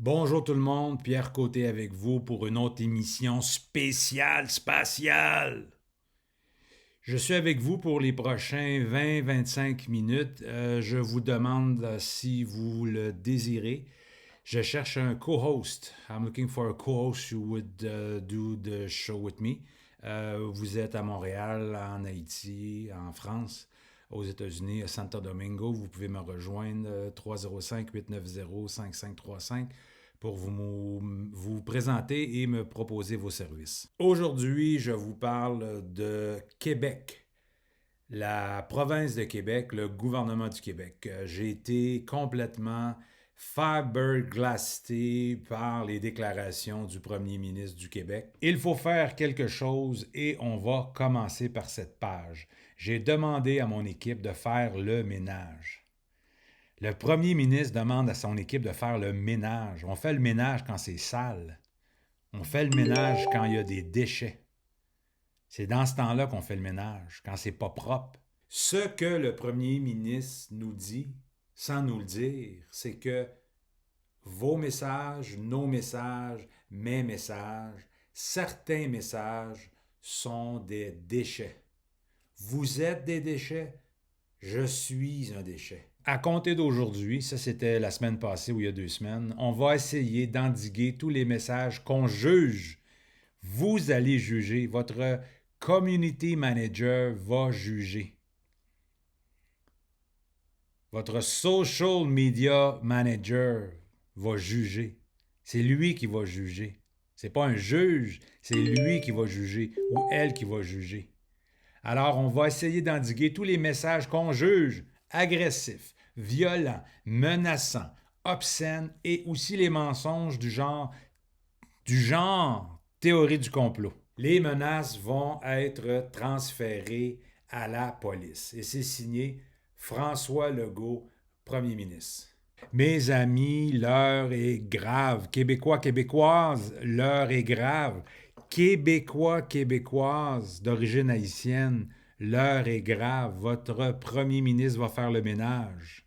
Bonjour tout le monde, Pierre Côté avec vous pour une autre émission spéciale spatiale. Je suis avec vous pour les prochains 20-25 minutes. Je vous demande si vous le désirez. Je cherche un co-host. I'm looking for a co-host who would do the show with me. Vous êtes à Montréal, en Haïti, en France, aux États-Unis, à Santo Domingo. Vous pouvez me rejoindre 305-890-5535 pour vous présenter et me proposer vos services. Aujourd'hui, je vous parle de Québec, la province de Québec, le gouvernement du Québec. J'ai été complètement fiberglassé par les déclarations du premier ministre du Québec. Il faut faire quelque chose et on va commencer par cette page. J'ai demandé à mon équipe de faire le ménage. Le premier ministre demande à son équipe de faire le ménage. On fait le ménage quand c'est sale. On fait le ménage quand il y a des déchets. C'est dans ce temps-là qu'on fait le ménage, quand c'est pas propre. Ce que le premier ministre nous dit, sans nous le dire, c'est que vos messages, nos messages, mes messages, certains messages sont des déchets. Vous êtes des déchets, je suis un déchet. À compter d'aujourd'hui, ça c'était la semaine passée ou il y a 2 semaines, on va essayer d'endiguer tous les messages qu'on juge. Vous allez juger. Votre community manager va juger. Votre social media manager va juger. C'est lui qui va juger. C'est pas un juge, c'est lui qui va juger ou elle qui va juger. Alors, on va essayer d'endiguer tous les messages qu'on juge agressifs, violents, menaçants, obscènes et aussi les mensonges du genre théorie du complot. Les menaces vont être transférées à la police et c'est signé François Legault, premier ministre. Mes amis, l'heure est grave. Québécois, Québécoises, l'heure est grave. Québécois, Québécoises d'origine haïtienne, l'heure est grave. Votre premier ministre va faire le ménage.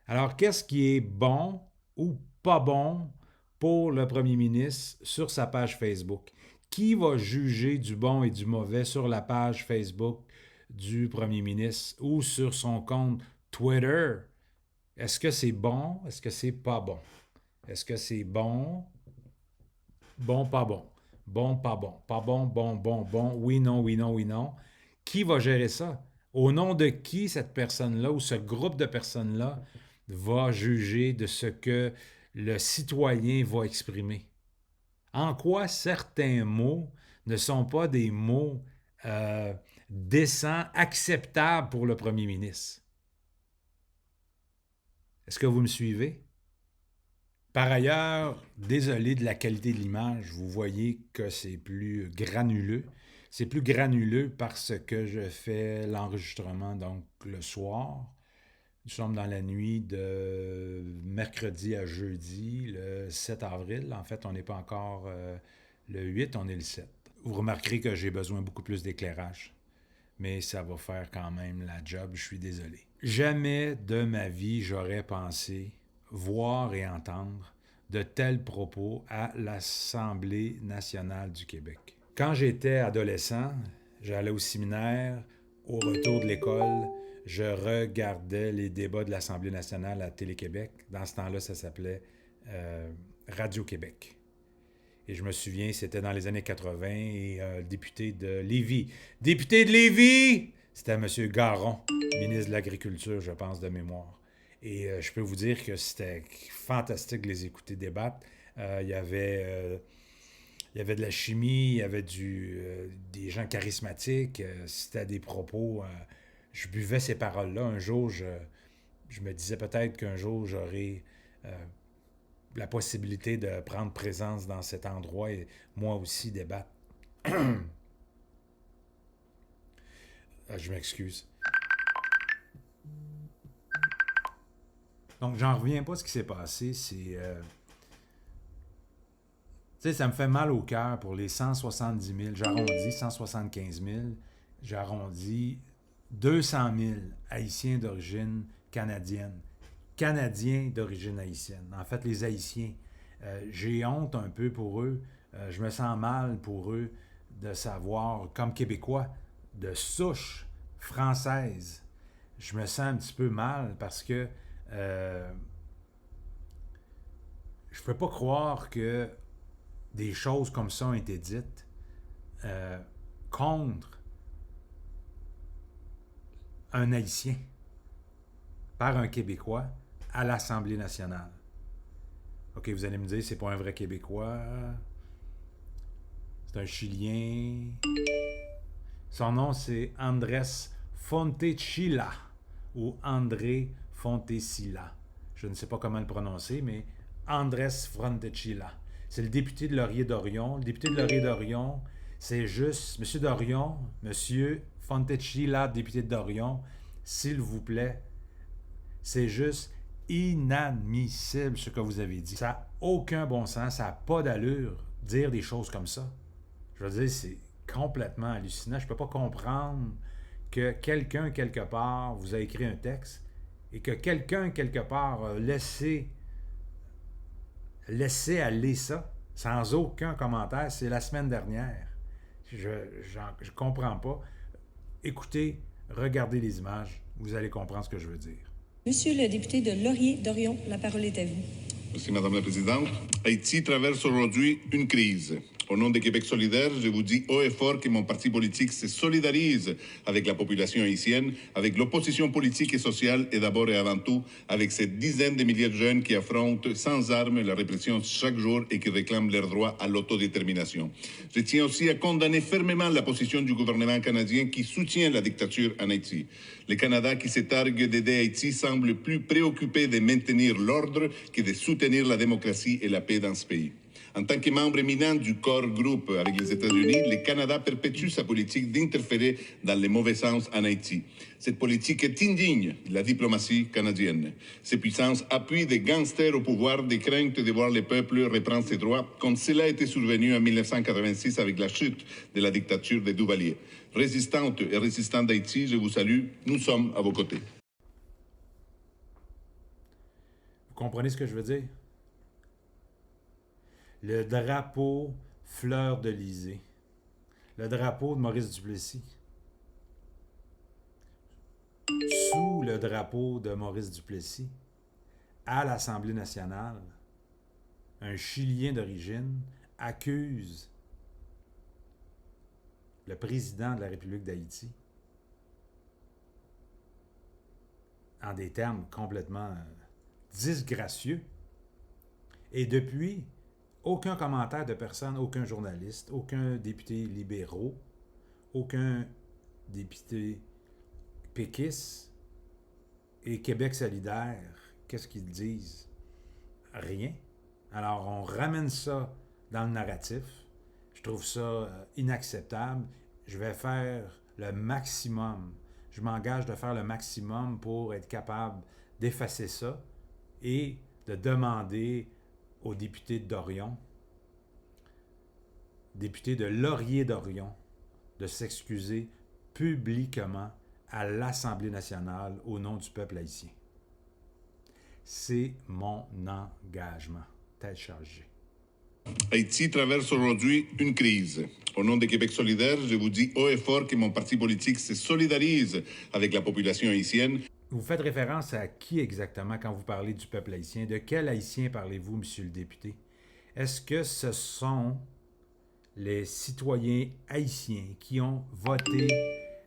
Alors, qu'est-ce qui est bon ou pas bon pour le premier ministre sur sa page Facebook? Qui va juger du bon et du mauvais sur la page Facebook du premier ministre ou sur son compte Twitter? Est-ce que c'est bon? Est-ce que c'est pas bon? Est-ce que c'est bon? Bon, pas bon. Bon, pas bon. Pas bon, bon, bon, bon. Oui, non, oui, non, oui, non. Qui va gérer ça? Au nom de qui cette personne-là ou ce groupe de personnes-là va juger de ce que le citoyen va exprimer? En quoi certains mots ne sont pas des mots euh, décents, acceptables pour le premier ministre? Est-ce que vous me suivez? Par ailleurs, désolé de la qualité de l'image, vous voyez que c'est plus granuleux. C'est plus granuleux parce que je fais l'enregistrement donc le soir. Nous sommes dans la nuit de mercredi à jeudi, le 7 avril. En fait, on n'est pas encore le 8, on est le 7. Vous remarquerez que j'ai besoin beaucoup plus d'éclairage, mais ça va faire quand même la job, je suis désolé. Jamais de ma vie j'aurais pensé voir et entendre de tels propos à l'Assemblée nationale du Québec. Quand j'étais adolescent, j'allais au séminaire, au retour de l'école, je regardais les débats de l'Assemblée nationale à Télé-Québec. Dans ce temps-là, ça s'appelait Radio-Québec. Et je me souviens, c'était dans les années 80 et le député de Lévis. Député de Lévis! C'était M. Garon, ministre de l'Agriculture, je pense, de mémoire. Et je peux vous dire que c'était fantastique de les écouter débattre. Il y avait de la chimie, il y avait des gens charismatiques. C'était des propos. Je buvais ces paroles-là. Un jour, je me disais peut-être qu'un jour, j'aurai la possibilité de prendre présence dans cet endroit et moi aussi débattre. Je m'excuse. Donc, j'en reviens pas à ce qui s'est passé. Tu sais, ça me fait mal au cœur pour les 170 000. J'arrondis 175 000. J'arrondis 200 000 Haïtiens d'origine canadienne. Canadiens d'origine haïtienne. En fait, les Haïtiens. J'ai honte un peu pour eux. Je me sens mal pour eux de savoir, comme Québécois, de souche française, je me sens un petit peu mal parce que je ne peux pas croire que des choses comme ça ont été dites euh, contre un Haïtien par un Québécois à l'Assemblée nationale. OK, vous allez me dire, c'est pas un vrai Québécois, c'est un Chilien. Son nom, c'est Andrés Fontecilla ou André Fontecilla. Je ne sais pas comment le prononcer, mais Andrés Fontecilla. C'est le député de Laurier-Dorion. Le député de Laurier-Dorion, c'est juste, Monsieur Dorion, Monsieur Fontecilla, député de Dorion, s'il vous plaît, c'est juste inadmissible ce que vous avez dit. Ça n'a aucun bon sens, ça n'a pas d'allure dire des choses comme ça. Je veux dire, c'est complètement hallucinant. Je ne peux pas comprendre que quelqu'un, quelque part, vous a écrit un texte et que quelqu'un, quelque part, a laissé aller ça sans aucun commentaire. C'est la semaine dernière. Je ne comprends pas. Écoutez, regardez les images, vous allez comprendre ce que je veux dire. Monsieur le député de Laurier-Dorion, la parole est à vous. Merci, Madame la Présidente. Haïti traverse aujourd'hui une crise. Au nom de Québec solidaire, je vous dis haut et fort que mon parti politique se solidarise avec la population haïtienne, avec l'opposition politique et sociale et d'abord et avant tout avec ces dizaines de milliers de jeunes qui affrontent sans armes la répression chaque jour et qui réclament leur droit à l'autodétermination. Je tiens aussi à condamner fermement la position du gouvernement canadien qui soutient la dictature en Haïti. Le Canada, qui se targue d'aider Haïti, semble plus préoccupé de maintenir l'ordre que de soutenir la démocratie et la paix dans ce pays. En tant que membre éminent du Core Group avec les États-Unis, le Canada perpétue sa politique d'interférer dans le mauvais sens en Haïti. Cette politique est indigne de la diplomatie canadienne. Ces puissances appuient des gangsters au pouvoir des craintes de voir le peuple reprendre ses droits, comme cela a été survenu en 1986 avec la chute de la dictature des Duvalier. Résistantes et résistants d'Haïti, je vous salue. Nous sommes à vos côtés. Vous comprenez ce que je veux dire? Le drapeau fleur d'Elysée. Le drapeau de Maurice Duplessis. Sous le drapeau de Maurice Duplessis, à l'Assemblée nationale, un Chilien d'origine accuse le président de la République d'Haïti en des termes complètement disgracieux. Et depuis, aucun commentaire de personne, aucun journaliste, aucun député libéraux, aucun député péquiste et Québec solidaire, qu'est-ce qu'ils disent? Rien. Alors, on ramène ça dans le narratif. Je trouve ça inacceptable. Je vais faire le maximum. Je m'engage de faire le maximum pour être capable d'effacer ça et de demander aux députés de Dorion, députés de Laurier-Dorion, de s'excuser publiquement à l'Assemblée nationale au nom du peuple haïtien. C'est mon engagement. Tête chargée. Haïti traverse aujourd'hui une crise. Au nom de Québec solidaire, je vous dis haut et fort que mon parti politique se solidarise avec la population haïtienne. Vous faites référence à qui exactement quand vous parlez du peuple haïtien? De quel haïtien parlez-vous, monsieur le député? Est-ce que ce sont les citoyens haïtiens qui ont voté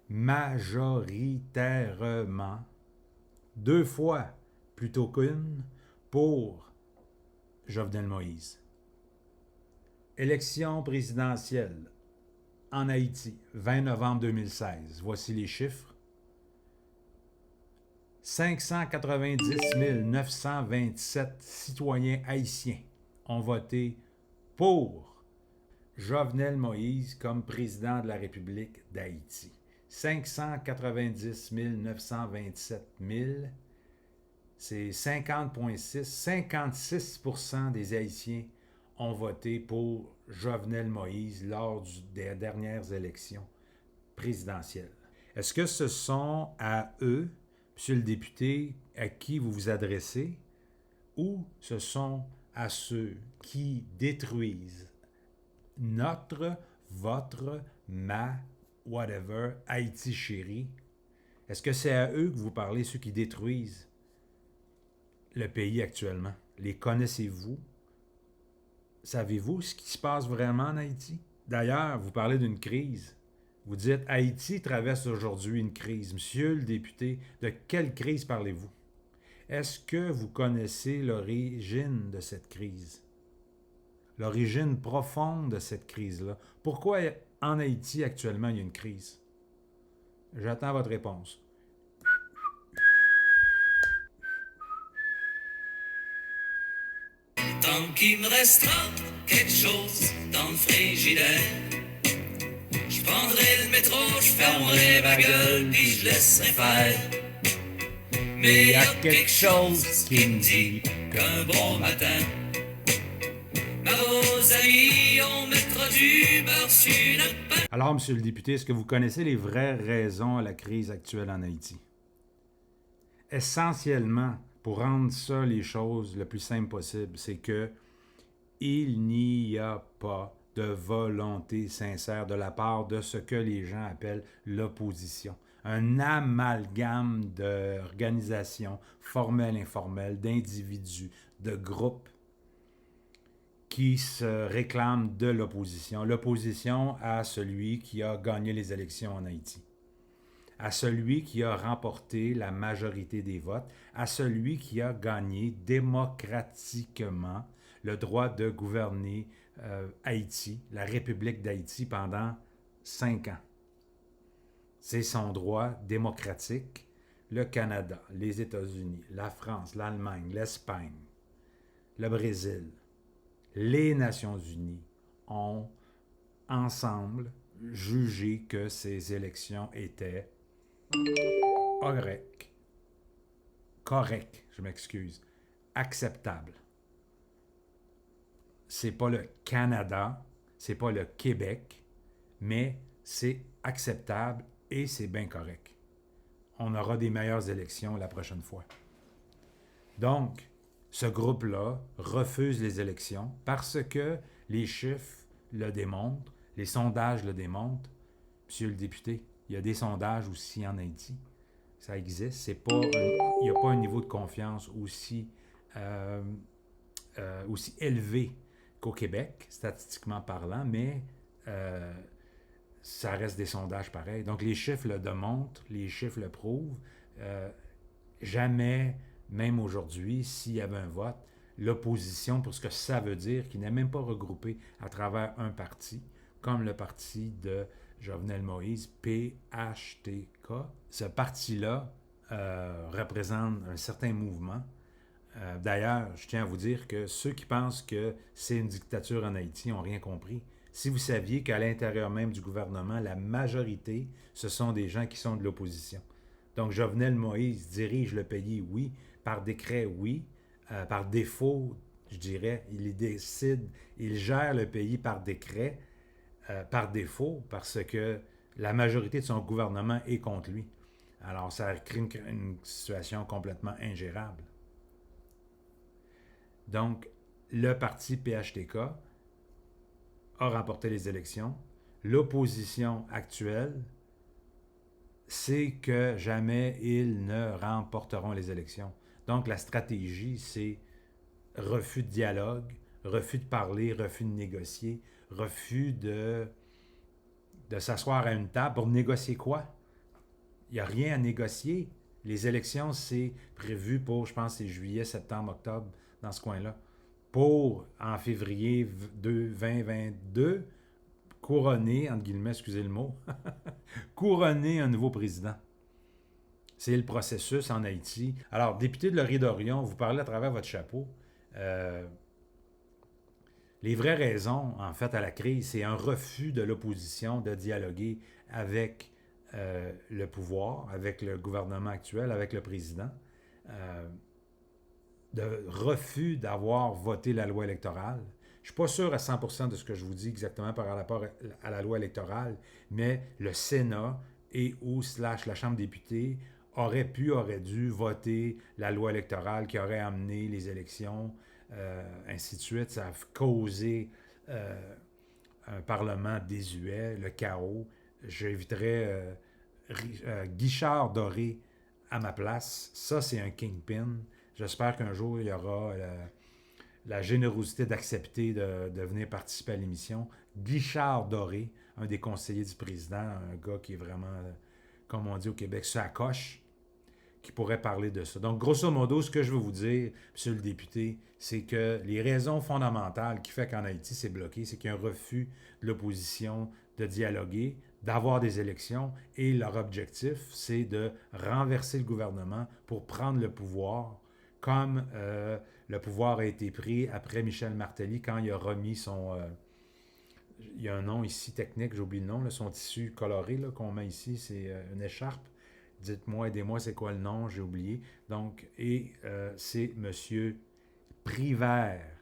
majoritairement, 2 fois plutôt qu'une, pour Jovenel Moïse? Élection présidentielle en Haïti, 20 novembre 2016. Voici les chiffres. 590 927 citoyens haïtiens ont voté pour Jovenel Moïse comme président de la République d'Haïti. 590 927 000, c'est 50,6, 56% des Haïtiens ont voté pour Jovenel Moïse lors des dernières élections présidentielles. Est-ce que ce sont à eux, monsieur le député, à qui vous vous adressez, ou ce sont à ceux qui détruisent notre, votre, ma, whatever, Haïti chérie? Est-ce que c'est à eux que vous parlez, ceux qui détruisent le pays actuellement? Les connaissez-vous? Savez-vous ce qui se passe vraiment en Haïti? D'ailleurs, vous parlez d'une crise. Vous dites Haïti traverse aujourd'hui une crise. Monsieur le député, de quelle crise parlez-vous? Est-ce que vous connaissez l'origine de cette crise? L'origine profonde de cette crise-là? Pourquoi en Haïti actuellement il y a une crise? J'attends votre réponse. Tant qu'il me restera quelque chose dans le frigidaire, je prendrai le métro, je fermerai ma gueule, puis je laisserai faire. Mais y a quelque chose qui me dit qu'un bon matin, ma Rosalie, on mettra du beurre sur notre pain. Alors, monsieur le député, est-ce que vous connaissez les vraies raisons à la crise actuelle en Haïti? Essentiellement, pour rendre ça les choses le plus simple possible, c'est que il n'y a pas de volonté sincère de la part de ce que les gens appellent l'opposition. Un amalgame d'organisations formelles, informelles, d'individus, de groupes qui se réclament de l'opposition. L'opposition à celui qui a gagné les élections en Haïti, à celui qui a remporté la majorité des votes, à celui qui a gagné démocratiquement le droit de gouverner Haïti, la République d'Haïti, pendant 5 ans. C'est son droit démocratique. Le Canada, les États-Unis, la France, l'Allemagne, l'Espagne, le Brésil, les Nations unies ont ensemble jugé que ces élections étaient correctes, je m'excuse, acceptables. C'est pas le Canada, c'est pas le Québec, mais c'est acceptable et c'est bien correct. On aura des meilleures élections la prochaine fois. Donc, ce groupe-là refuse les élections parce que les chiffres le démontrent, les sondages le démontrent. Monsieur le député, il y a des sondages aussi en Haïti. Ça existe. Il n'y a pas un niveau de confiance aussi élevé qu'au Québec, statistiquement parlant, mais ça reste des sondages pareils. Donc, les chiffres le démontrent, les chiffres le prouvent. Jamais, même aujourd'hui, s'il y avait un vote, l'opposition, pour ce que ça veut dire, qui n'est même pas regroupé à travers un parti, comme le parti de Jovenel Moïse, PHTK. Ce parti-là représente un certain mouvement. D'ailleurs, je tiens à vous dire que ceux qui pensent que c'est une dictature en Haïti n'ont rien compris. Si vous saviez qu'à l'intérieur même du gouvernement, la majorité, ce sont des gens qui sont de l'opposition. Donc, Jovenel Moïse dirige le pays, oui. Par décret, oui. Par défaut, je dirais, il décide, il gère le pays par décret, par défaut, parce que la majorité de son gouvernement est contre lui. Alors, ça crée une situation complètement ingérable. Donc, le parti PHTK a remporté les élections. L'opposition actuelle sait que jamais ils ne remporteront les élections. Donc, la stratégie, c'est refus de dialogue, refus de parler, refus de négocier, refus de s'asseoir à une table pour négocier quoi? Il n'y a rien à négocier. Les élections, c'est prévu pour, je pense, c'est juillet, septembre, octobre, dans ce coin-là. Pour, en février 2022, couronner, entre guillemets, excusez le mot, couronner un nouveau président. C'est le processus en Haïti. Alors, député de Laurier-Dorion, vous parlez à travers votre chapeau. Les vraies raisons, en fait, à la crise, c'est un refus de l'opposition de dialoguer avec le pouvoir, avec le gouvernement actuel, avec le président. De refus d'avoir voté la loi électorale. Je ne suis pas sûr à 100% de ce que je vous dis exactement par rapport à la loi électorale, mais le Sénat et ou / la Chambre des députés aurait dû voter la loi électorale qui aurait amené les élections ainsi de suite. Ça a causé un Parlement désuet, le chaos. J'inviterais Guichard Doré à ma place. Ça, c'est un kingpin. J'espère qu'un jour, il y aura la générosité d'accepter de venir participer à l'émission. Guichard Doré, un des conseillers du président, un gars qui est vraiment, comme on dit au Québec, sur la coche, qui pourrait parler de ça. Donc, grosso modo, ce que je veux vous dire, monsieur le député, c'est que les raisons fondamentales qui font qu'en Haïti, c'est bloqué, c'est qu'il y a un refus de l'opposition de dialoguer, d'avoir des élections, et leur objectif, c'est de renverser le gouvernement pour prendre le pouvoir, comme le pouvoir a été pris après Michel Martelly, quand il a remis son... il y a un nom ici technique, j'ai oublié le nom, là, son tissu coloré là, qu'on met ici, c'est une écharpe. Dites-moi, aidez-moi, c'est quoi le nom, j'ai oublié. Donc, et c'est M. Privert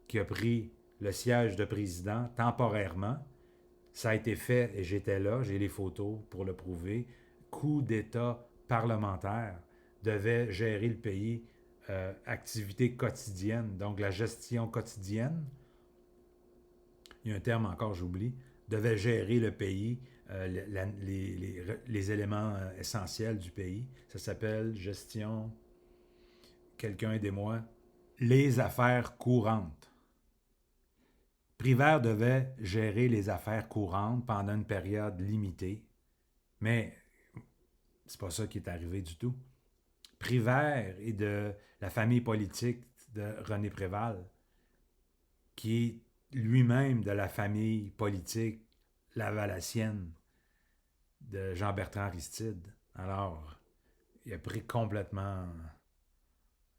qui a pris le siège de président temporairement. Ça a été fait, et j'étais là, j'ai les photos pour le prouver. Coup d'État parlementaire, devait gérer le pays, activité quotidienne, donc la gestion quotidienne. Il y a un terme encore, j'oublie. Devait gérer le pays, les éléments essentiels du pays. Ça s'appelle gestion, quelqu'un aidez-moi, les affaires courantes. Privert devait gérer les affaires courantes pendant une période limitée, mais c'est pas ça qui est arrivé du tout. Privert est de la famille politique de René Préval, qui est lui-même de la famille politique lavallienne de Jean-Bertrand Aristide. Alors, il a pris complètement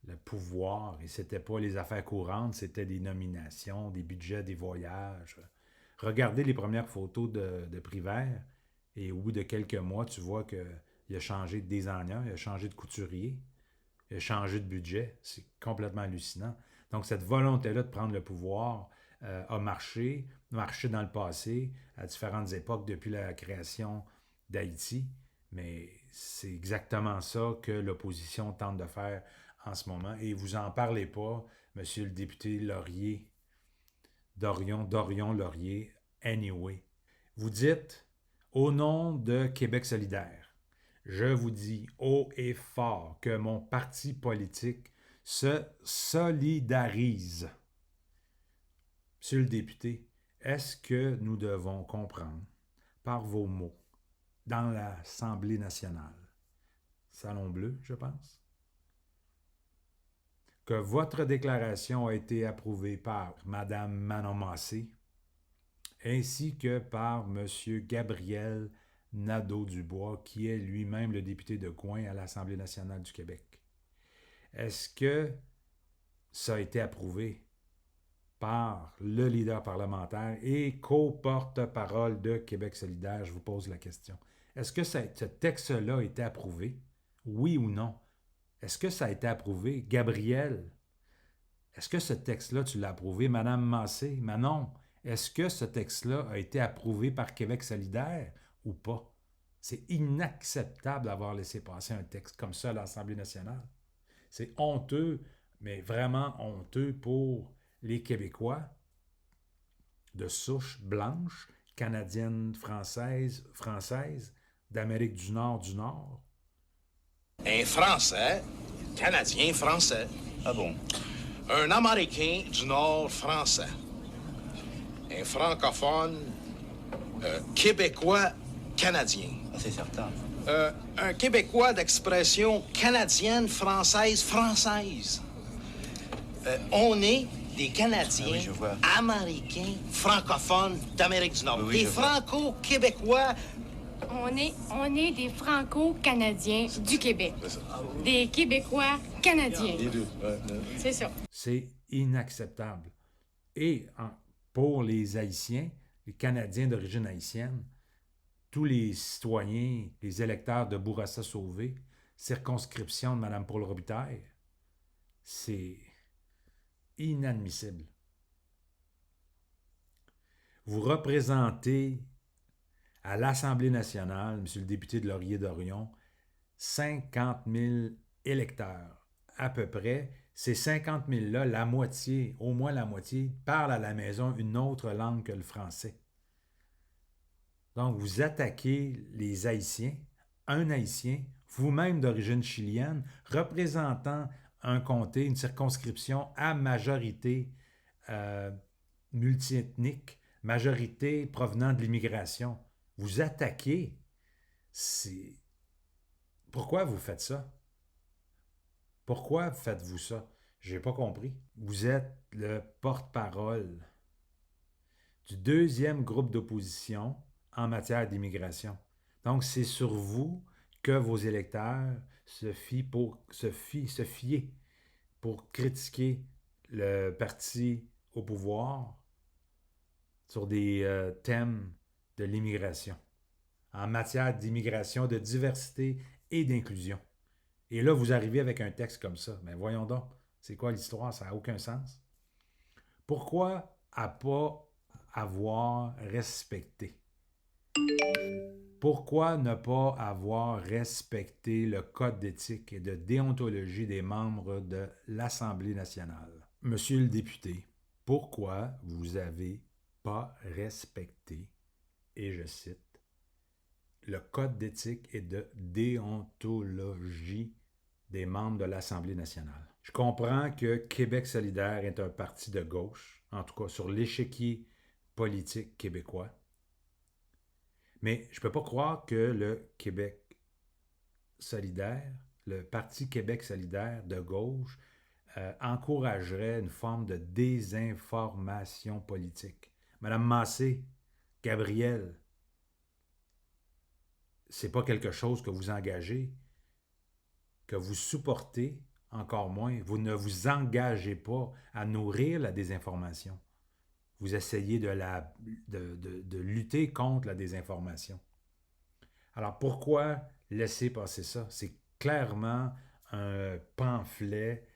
le pouvoir, et c'était pas les affaires courantes, c'était des nominations, des budgets, des voyages. Regardez les premières photos de Privert, et au bout de quelques mois, tu vois qu'il a changé de designer, il a changé de couturier, il a changé de budget. C'est complètement hallucinant. Donc, cette volonté-là de prendre le pouvoir a marché dans le passé, à différentes époques depuis la création d'Haïti, mais c'est exactement ça que l'opposition tente de faire en ce moment. Et vous en parlez pas, monsieur le député Laurier, Dorion-Laurier, anyway. Vous dites, au nom de Québec solidaire, je vous dis haut et fort que mon parti politique se solidarise. Monsieur le député, est-ce que nous devons comprendre par vos mots dans l'Assemblée nationale, Salon Bleu, je pense, que votre déclaration a été approuvée par Mme Manon Massé ainsi que par M. Gabriel Nadeau-Dubois, qui est lui-même le député de Gouin à l'Assemblée nationale du Québec. Est-ce que ça a été approuvé par le leader parlementaire et co-porte-parole de Québec solidaire? Je vous pose la question. Est-ce que ce texte-là a été approuvé? Oui ou non? Est-ce que ça a été approuvé? Gabriel, est-ce que ce texte-là, tu l'as approuvé? Madame Massé, Manon, est-ce que ce texte-là a été approuvé par Québec solidaire ou pas? C'est inacceptable d'avoir laissé passer un texte comme ça à l'Assemblée nationale. C'est honteux, mais vraiment honteux pour les Québécois de souche blanche, canadienne, française, d'Amérique du Nord. Un Français, Canadien français. Ah bon? Un Américain du Nord français. Un francophone québécois canadien. Ah, c'est certain. Un Québécois d'expression canadienne, française. On est des Canadiens, Ah oui, je vois. américains, francophones d'Amérique du Nord. Oui, des je vois. Franco-Québécois. On est des Franco-Canadiens du Québec. Des Québécois canadiens. Les deux. C'est ça. C'est inacceptable. Et pour les Haïtiens, les Canadiens d'origine haïtienne, tous les citoyens, les électeurs de Bourassa-Sauvé, circonscription de Mme Paul Robitaille, c'est inadmissible. Vous représentez à l'Assemblée nationale, monsieur le député de Laurier-Dorion, 50 000 électeurs, à peu près. Ces 50 000-là, la moitié, au moins la moitié, parlent à la maison une autre langue que le français. Donc, vous attaquez les Haïtiens, un Haïtien, vous-même d'origine chilienne, représentant un comté, une circonscription à majorité multiethnique, majorité provenant de l'immigration. Vous attaquez. Pourquoi vous faites ça? Pourquoi faites-vous ça? Je n'ai pas compris. Vous êtes le porte-parole du deuxième groupe d'opposition en matière d'immigration. Donc, c'est sur vous que vos électeurs se fier pour critiquer le parti au pouvoir sur des thèmes de l'immigration, en matière d'immigration, de diversité et d'inclusion. Et là, vous arrivez avec un texte comme ça. Mais voyons donc, c'est quoi l'histoire? Ça n'a aucun sens. Pourquoi à pas avoir respecté? Pourquoi ne pas avoir respecté le code d'éthique et de déontologie des membres de l'Assemblée nationale? Monsieur le député, pourquoi vous avez pas respecté, et je cite, le code d'éthique et de déontologie des membres de l'Assemblée nationale? Je comprends que Québec solidaire est un parti de gauche, en tout cas sur l'échiquier politique québécois. Mais je ne peux pas croire que le Québec solidaire, le Parti Québec solidaire de gauche, encouragerait une forme de désinformation politique. Madame Massé, Gabriel, c'est pas quelque chose que vous engagez, que vous supportez, encore moins. Vous ne vous engagez pas à nourrir la désinformation. Vous essayez de lutter contre la désinformation. Alors pourquoi laisser passer ça? C'est clairement un pamphlet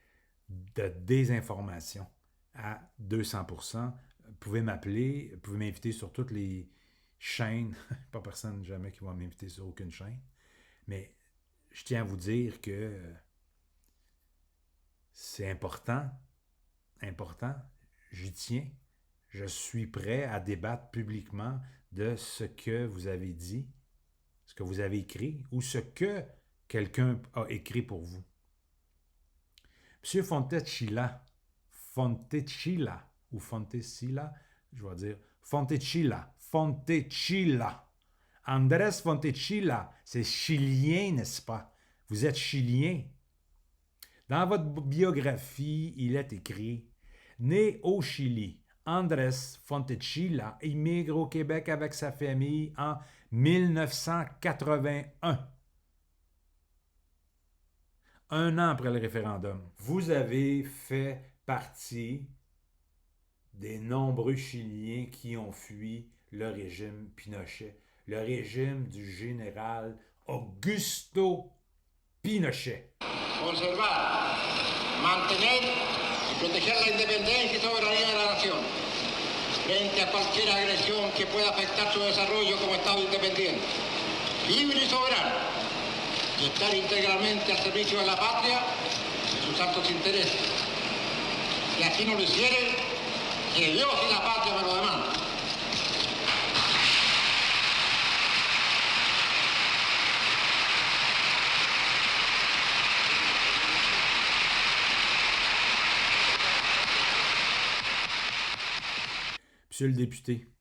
de désinformation à 200%. Vous pouvez m'appeler, vous pouvez m'inviter sur toutes les chaînes. Pas personne jamais qui va m'inviter sur aucune chaîne. Mais je tiens à vous dire que c'est important, j'y tiens. Je suis prêt à débattre publiquement de ce que vous avez dit, ce que vous avez écrit ou ce que quelqu'un a écrit pour vous. Monsieur Fontecilla, ou Fontecilla, je vais dire Fontecilla. Andrés Fontecilla, c'est chilien, n'est-ce pas? Vous êtes chilien. Dans votre biographie, il est écrit « Né au Chili, Andrés Fontecilla immigre au Québec avec sa famille en 1981. » Un an après le référendum. Vous avez fait partie des nombreux Chiliens qui ont fui le régime Pinochet, le régime du général Augusto Pinochet. Conservar, mantener y proteger la independencia y soberanía de la nación frente a cualquier agresión que pueda afectar su desarrollo como Estado independiente, libre y soberano, y estar integralmente al servicio de la patria y sus altos intereses. Si así no lo hiciere, que Dios y la patria me lo demanden. Monsieur le député,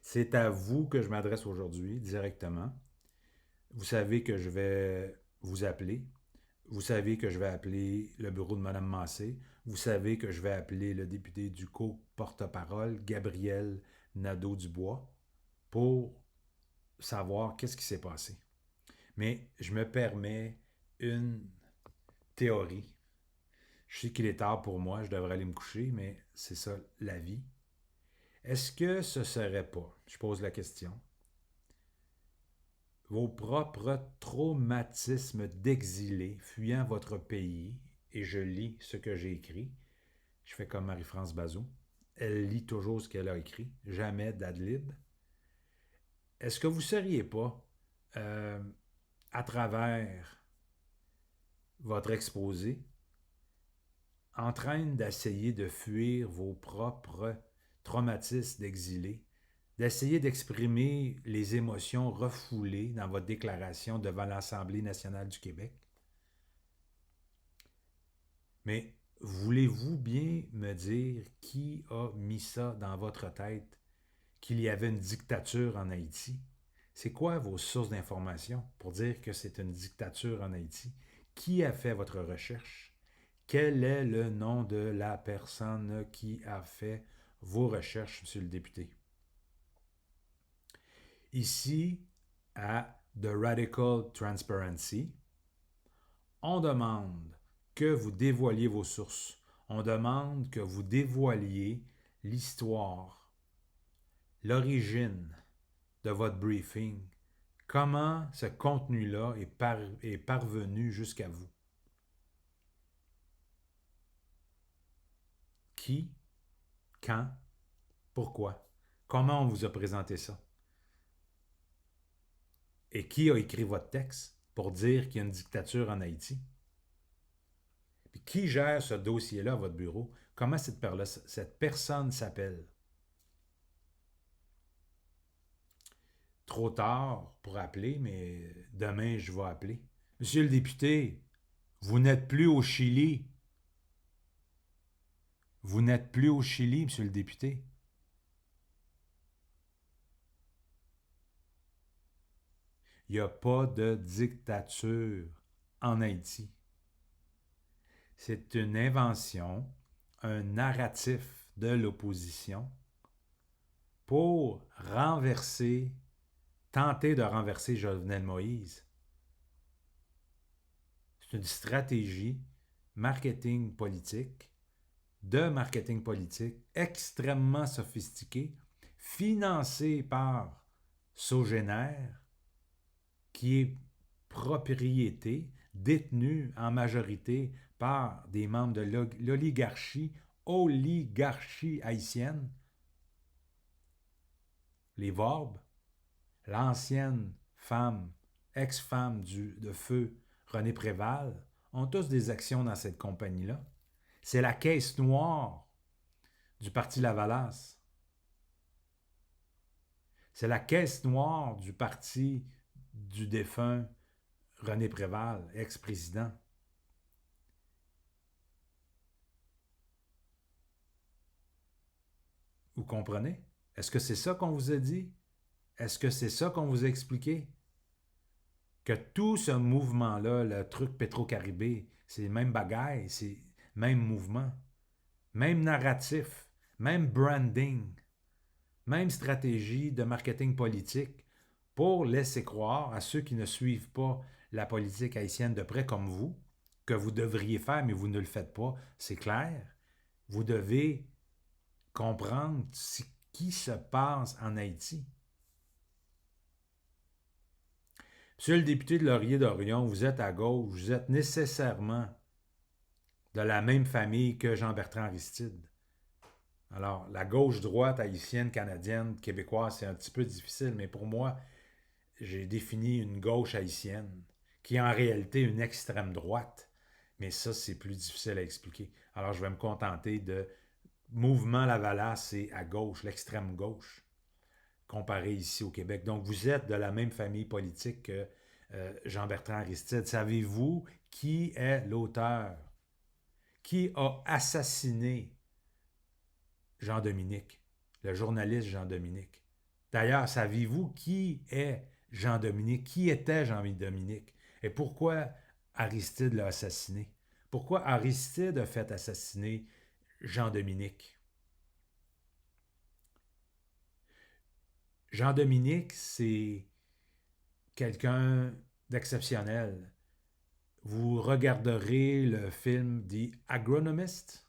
c'est à vous que je m'adresse aujourd'hui directement. Vous savez que je vais vous appeler. Vous savez que je vais appeler le bureau de Mme Massé. Vous savez que je vais appeler le député du co-porte-parole, Gabriel Nadeau-Dubois, pour savoir qu'est-ce qui s'est passé. Mais je me permets une théorie. Je sais qu'il est tard pour moi, je devrais aller me coucher, mais c'est ça la vie. Est-ce que ce serait pas, je pose la question, vos propres traumatismes d'exilés fuyant votre pays, et je lis ce que j'ai écrit, je fais comme Marie-France Bazot, elle lit toujours ce qu'elle a écrit, jamais d'ad-lib. Est-ce que vous ne seriez pas, à travers votre exposé, en train d'essayer de fuir vos propres traumatismes d'exilé, d'essayer d'exprimer les émotions refoulées dans votre déclaration devant l'Assemblée nationale du Québec. Mais voulez-vous bien me dire qui a mis ça dans votre tête, qu'il y avait une dictature en Haïti? C'est quoi vos sources d'information pour dire que c'est une dictature en Haïti? Qui a fait votre recherche? Quel est le nom de la personne qui a fait vos recherches, monsieur le député? Ici, à The Radical Transparency, on demande que vous dévoiliez vos sources. On demande que vous dévoiliez l'histoire, l'origine de votre briefing, comment ce contenu-là est parvenu jusqu'à vous. Qui, quand, pourquoi, comment on vous a présenté ça? Et qui a écrit votre texte pour dire qu'il y a une dictature en Haïti? Puis qui gère ce dossier-là à votre bureau? Comment cette personne s'appelle? Trop tard pour appeler, mais demain, je vais appeler. Monsieur le député, vous n'êtes plus au Chili. Vous n'êtes plus au Chili, monsieur le député. Il n'y a pas de dictature en Haïti. C'est une invention, un narratif de l'opposition pour tenter de renverser Jovenel Moïse. C'est une stratégie marketing politique extrêmement sophistiquée, financée par Sogénère, qui est propriété, détenue en majorité par des membres de l'oligarchie haïtienne, les Vorbes, l'ancienne femme, ex-femme de feu René Préval, ont tous des actions dans cette compagnie-là. C'est la caisse noire du Parti Lavalas. C'est la caisse noire du parti du défunt René Préval, ex-président. Vous comprenez? Est-ce que c'est ça qu'on vous a dit? Est-ce que c'est ça qu'on vous a expliqué? Que tout ce mouvement-là, le truc Petro-Caribé, c'est les mêmes bagailles, c'est le même mouvement, même narratif, même branding, même stratégie de marketing politique pour laisser croire à ceux qui ne suivent pas la politique haïtienne de près comme vous, que vous devriez faire, mais vous ne le faites pas, c'est clair. Vous devez comprendre ce qui se passe en Haïti. Monsieur le député de Laurier-Dorion, vous êtes à gauche, vous êtes nécessairement de la même famille que Jean-Bertrand Aristide. Alors, la gauche-droite haïtienne, canadienne, québécoise, c'est un petit peu difficile, mais pour moi, j'ai défini une gauche haïtienne qui est en réalité une extrême droite. Mais ça, c'est plus difficile à expliquer. Alors, je vais me contenter de mouvement Lavalas, c'est à gauche, l'extrême gauche, comparé ici au Québec. Donc, vous êtes de la même famille politique que Jean-Bertrand Aristide. Savez-vous qui est l'auteur? Qui a assassiné Jean-Dominique, le journaliste Jean-Dominique? D'ailleurs, savez-vous qui est Jean-Dominique? Qui était Jean-Dominique? Et pourquoi Aristide l'a assassiné? Pourquoi Aristide a fait assassiner Jean-Dominique? Jean-Dominique, c'est quelqu'un d'exceptionnel. Vous regarderez le film The Agronomist,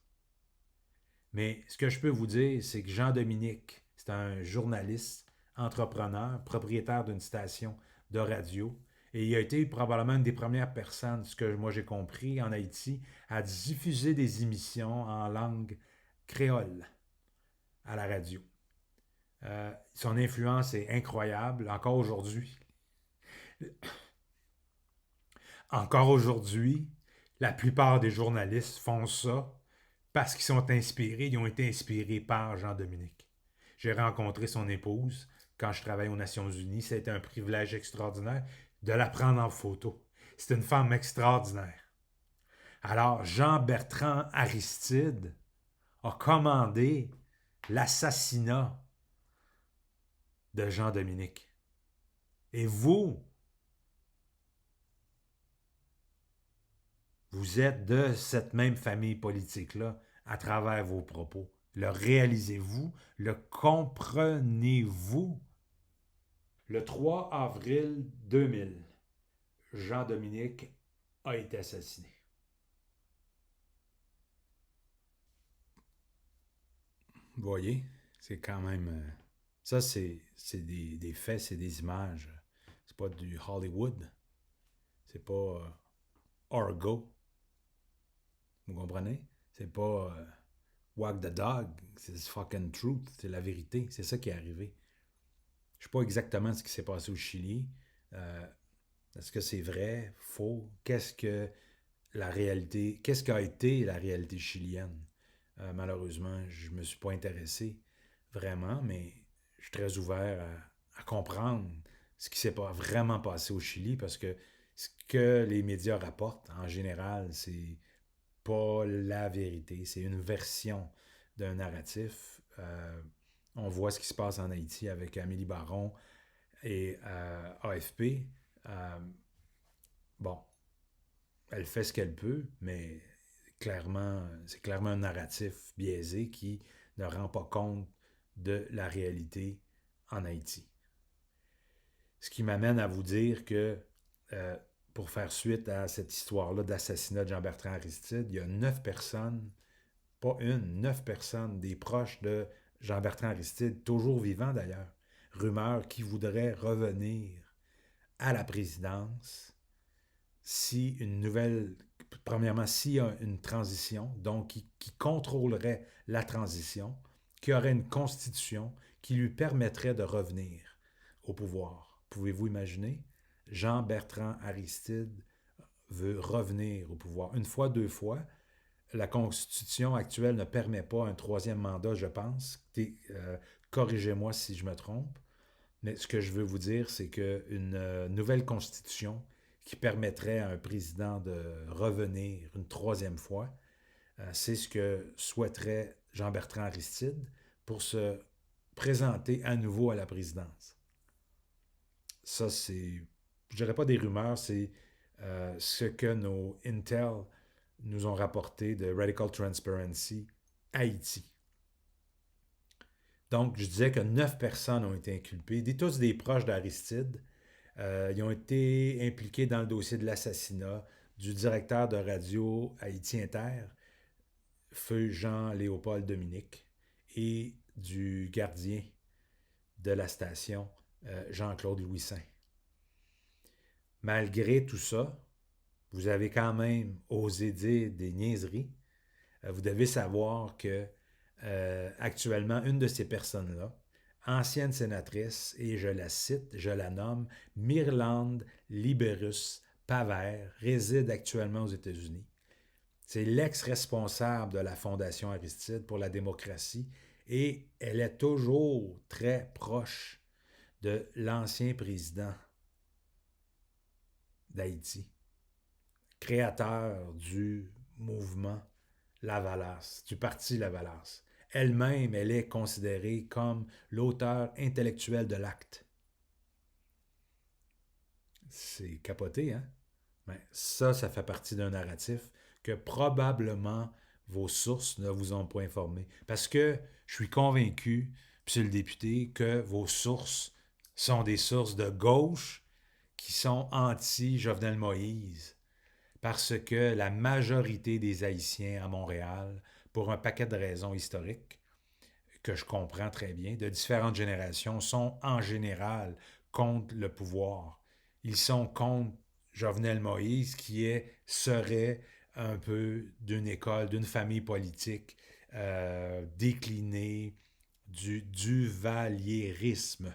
mais ce que je peux vous dire, c'est que Jean-Dominique, c'est un journaliste, entrepreneur, propriétaire d'une station de radio, et il a été probablement une des premières personnes, ce que moi j'ai compris, en Haïti, à diffuser des émissions en langue créole à la radio. Son influence est incroyable, encore aujourd'hui. Encore aujourd'hui, la plupart des journalistes font ça, parce qu'ils sont inspirés, ils ont été inspirés par Jean-Dominique. J'ai rencontré son épouse quand je travaillais aux Nations Unies. C'était un privilège extraordinaire de la prendre en photo. C'est une femme extraordinaire. Alors, Jean-Bertrand Aristide a commandé l'assassinat de Jean-Dominique. Et vous êtes de cette même famille politique-là à travers vos propos. Le réalisez-vous? Le comprenez-vous? Le 3 avril 2000, Jean-Dominique a été assassiné. Vous voyez, c'est quand même... ça, c'est des faits, c'est des images. C'est pas du Hollywood. C'est pas Argo. Vous comprenez? C'est pas Wag the Dog. C'est fucking truth. C'est la vérité. C'est ça qui est arrivé. Je sais pas exactement ce qui s'est passé au Chili. Est-ce que c'est vrai? Faux? Qu'est-ce que la réalité... Qu'est-ce qu'a été la réalité chilienne? Malheureusement, je me suis pas intéressé vraiment, mais je suis très ouvert à comprendre ce qui s'est pas vraiment passé au Chili parce que ce que les médias rapportent en général, c'est pas la vérité, c'est une version d'un narratif. On voit ce qui se passe en Haïti avec Amélie Baron et AFP. Bon, elle fait ce qu'elle peut, mais clairement, c'est clairement un narratif biaisé qui ne rend pas compte de la réalité en Haïti. Ce qui m'amène à vous dire que pour faire suite à cette histoire-là d'assassinat de Jean-Bertrand Aristide, il y a 9 personnes, pas une, 9 personnes, des proches de Jean-Bertrand Aristide, toujours vivants d'ailleurs, rumeurs qui voudraient revenir à la présidence si une nouvelle, premièrement, s'il y a une transition, donc qui contrôlerait la transition, qui aurait une constitution qui lui permettrait de revenir au pouvoir. Pouvez-vous imaginer? Jean-Bertrand Aristide veut revenir au pouvoir. Une fois, 2 fois. La constitution actuelle ne permet pas un 3e mandat, je pense. Corrigez-moi si je me trompe. Mais ce que je veux vous dire, c'est qu'une nouvelle constitution qui permettrait à un président de revenir une 3e fois, c'est ce que souhaiterait Jean-Bertrand Aristide pour se présenter à nouveau à la présidence. Ça, c'est, je dirais pas des rumeurs, c'est ce que nos Intel nous ont rapporté de Radical Transparency Haïti. Donc, je disais que 9 personnes ont été inculpées, tous des proches d'Aristide. Ils ont été impliqués dans le dossier de l'assassinat du directeur de radio Haïti Inter, feu Jean-Léopold Dominique, et du gardien de la station, Jean-Claude Louis-Saint. Malgré tout ça, vous avez quand même osé dire des niaiseries. Vous devez savoir que actuellement, une de ces personnes-là, ancienne sénatrice, et je la cite, je la nomme, Myrlande Liberus Pavert, réside actuellement aux États-Unis. C'est l'ex-responsable de la Fondation Aristide pour la démocratie et elle est toujours très proche de l'ancien président d'Haïti, créateur du mouvement Lavalas, du parti Lavalas. Elle-même, elle est considérée comme l'auteur intellectuel de l'acte. C'est capoté, hein? Mais ça fait partie d'un narratif que probablement vos sources ne vous ont pas informé. Parce que je suis convaincu, monsieur le député, que vos sources sont des sources de gauche qui sont anti-Jovenel Moïse. Parce que la majorité des Haïtiens à Montréal, pour un paquet de raisons historiques, que je comprends très bien, de différentes générations, sont en général contre le pouvoir. Ils sont contre Jovenel Moïse, qui serait un peu d'une école, d'une famille politique déclinée du duvalierisme.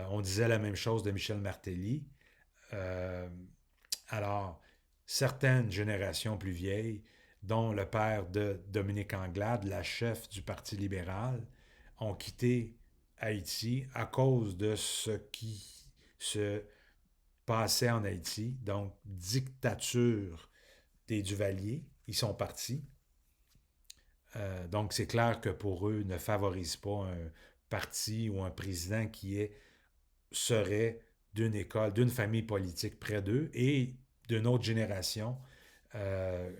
On disait la même chose de Michel Martelly. Alors, certaines générations plus vieilles dont le père de Dominique Anglade, la chef du Parti libéral, ont quitté Haïti à cause de ce qui se passait en Haïti, donc dictature des Duvalier. Ils sont partis. Donc c'est clair que pour eux, ne favorise pas un parti ou un président qui serait d'une école, d'une famille politique près d'eux et d'une autre génération,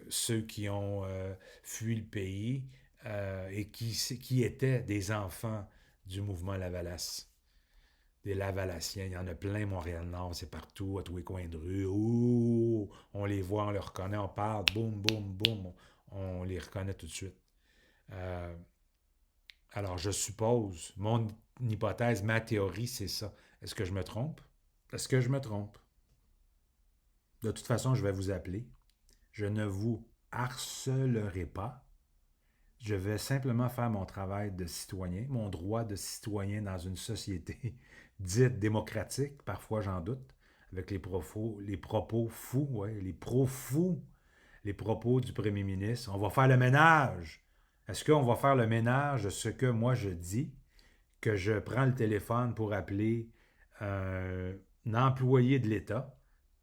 ceux qui ont fui le pays et qui étaient des enfants du mouvement Lavalas. Des Lavalassiens, il y en a plein, Montréal-Nord, c'est partout, à tous les coins de rue. Ouh, on les voit, on les reconnaît, on parle, boum, boum, boum, on les reconnaît tout de suite. Alors, je suppose, mon hypothèse, ma théorie, c'est ça. Est-ce que je me trompe? Est-ce que je me trompe? De toute façon, je vais vous appeler. Je ne vous harcelerai pas. Je vais simplement faire mon travail de citoyen, mon droit de citoyen dans une société dite démocratique, parfois j'en doute, avec les propos fous, ouais, les propos du premier ministre. On va faire le ménage. Est-ce qu'on va faire le ménage de ce que moi je dis, que je prends le téléphone pour appeler un employé de l'État,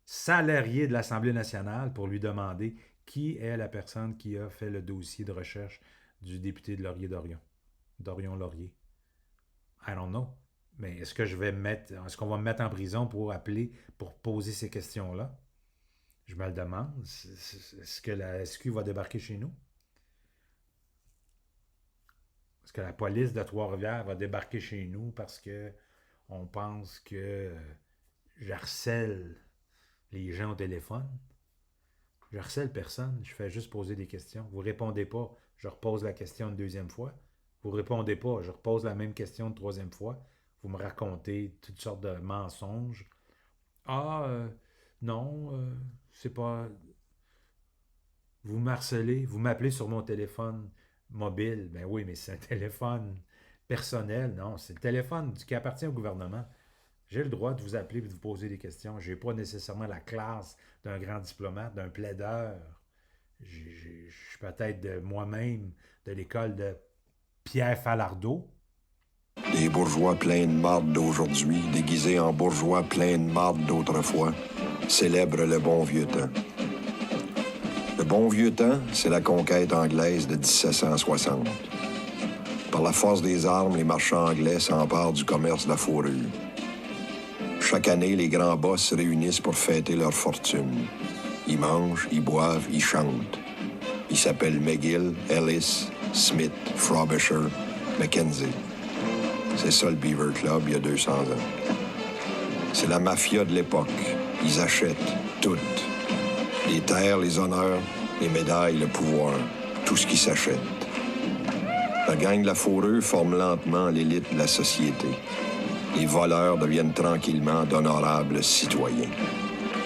salarié de l'Assemblée nationale, pour lui demander qui est la personne qui a fait le dossier de recherche du député de Laurier-Dorion. Dorion-Laurier. I don't know. Mais est-ce qu'on va me mettre en prison pour appeler, pour poser ces questions-là? Je me le demande. Est-ce que la SQ va débarquer chez nous? Est-ce que la police de Trois-Rivières va débarquer chez nous parce que on pense que j'harcèle les gens au téléphone? Je harcèle personne, je fais juste poser des questions. Vous ne répondez pas, je repose la question une deuxième fois. Vous ne répondez pas, je repose la même question une troisième fois. Vous me racontez toutes sortes de mensonges. Non, c'est pas... Vous m'harcelez, vous m'appelez sur mon téléphone mobile. Ben oui, mais c'est un téléphone personnel. Non, c'est le téléphone qui appartient au gouvernement. J'ai le droit de vous appeler et de vous poser des questions. Je n'ai pas nécessairement la classe d'un grand diplomate, d'un plaideur. Je suis peut-être de moi-même de l'école de Pierre Falardeau. Les bourgeois pleins de marde d'aujourd'hui, déguisés en bourgeois pleins de marde d'autrefois, célèbrent le bon vieux temps. Le bon vieux temps, c'est la conquête anglaise de 1760. Par la force des armes, les marchands anglais s'emparent du commerce de la fourrure. Chaque année, les grands boss se réunissent pour fêter leur fortune. Ils mangent, ils boivent, ils chantent. Ils s'appellent McGill, Ellis, Smith, Frobisher, Mackenzie. C'est ça le Beaver Club il y a 200 ans. C'est la mafia de l'époque. Ils achètent tout. Les terres, les honneurs, les médailles, le pouvoir. Tout ce qui s'achète. La gang de la fourrure forme lentement l'élite de la société. Les voleurs deviennent tranquillement d'honorables citoyens.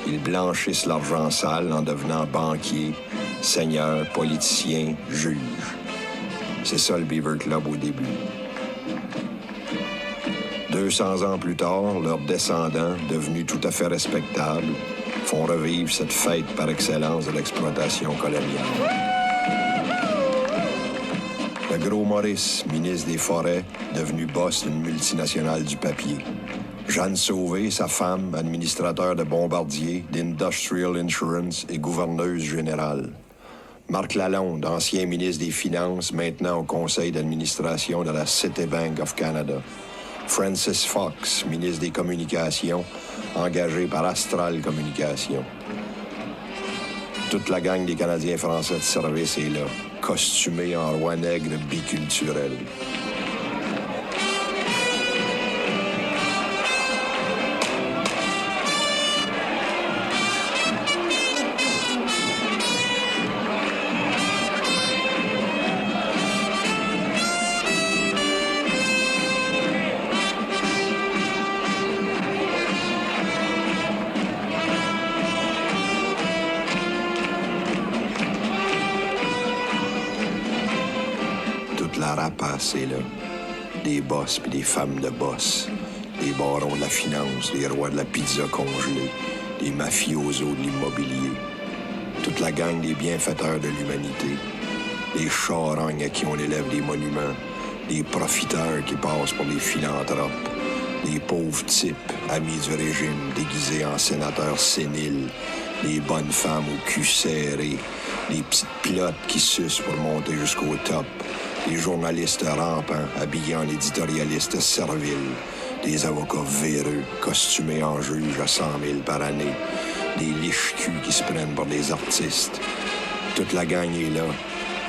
Ils blanchissent l'argent sale en devenant banquiers, seigneurs, politiciens, juges. C'est ça le Beaver Club au début. 200 ans plus tard, leurs descendants, devenus tout à fait respectables, font revivre cette fête par excellence de l'exploitation coloniale. Le gros Maurice, ministre des Forêts, devenu boss d'une multinationale du papier. Jeanne Sauvé, sa femme, administrateur de Bombardier, d'Industrial Insurance et gouverneuse générale. Marc Lalonde, ancien ministre des Finances, maintenant au conseil d'administration de la Citibank of Canada. Francis Fox, ministre des Communications, engagé par Astral Communications. Toute la gang des Canadiens français de service est là, costumés en roi nègre biculturel. C'est là. Des boss puis des femmes de boss. Des barons de la finance, des rois de la pizza congelée, des mafiosos de l'immobilier. toute la gang des bienfaiteurs de l'humanité, les charognes à qui on élève des monuments, les profiteurs qui passent pour des philanthropes, les pauvres types, amis du régime, déguisés en sénateurs séniles, les bonnes femmes au cul serré, les petites pilotes qui sucent pour monter jusqu'au top, les journalistes rampants, habillés en éditorialistes serviles, des avocats véreux, costumés en juge à 100 000 par année, des liches-culs qui se prennent pour des artistes. Toute la gang est là,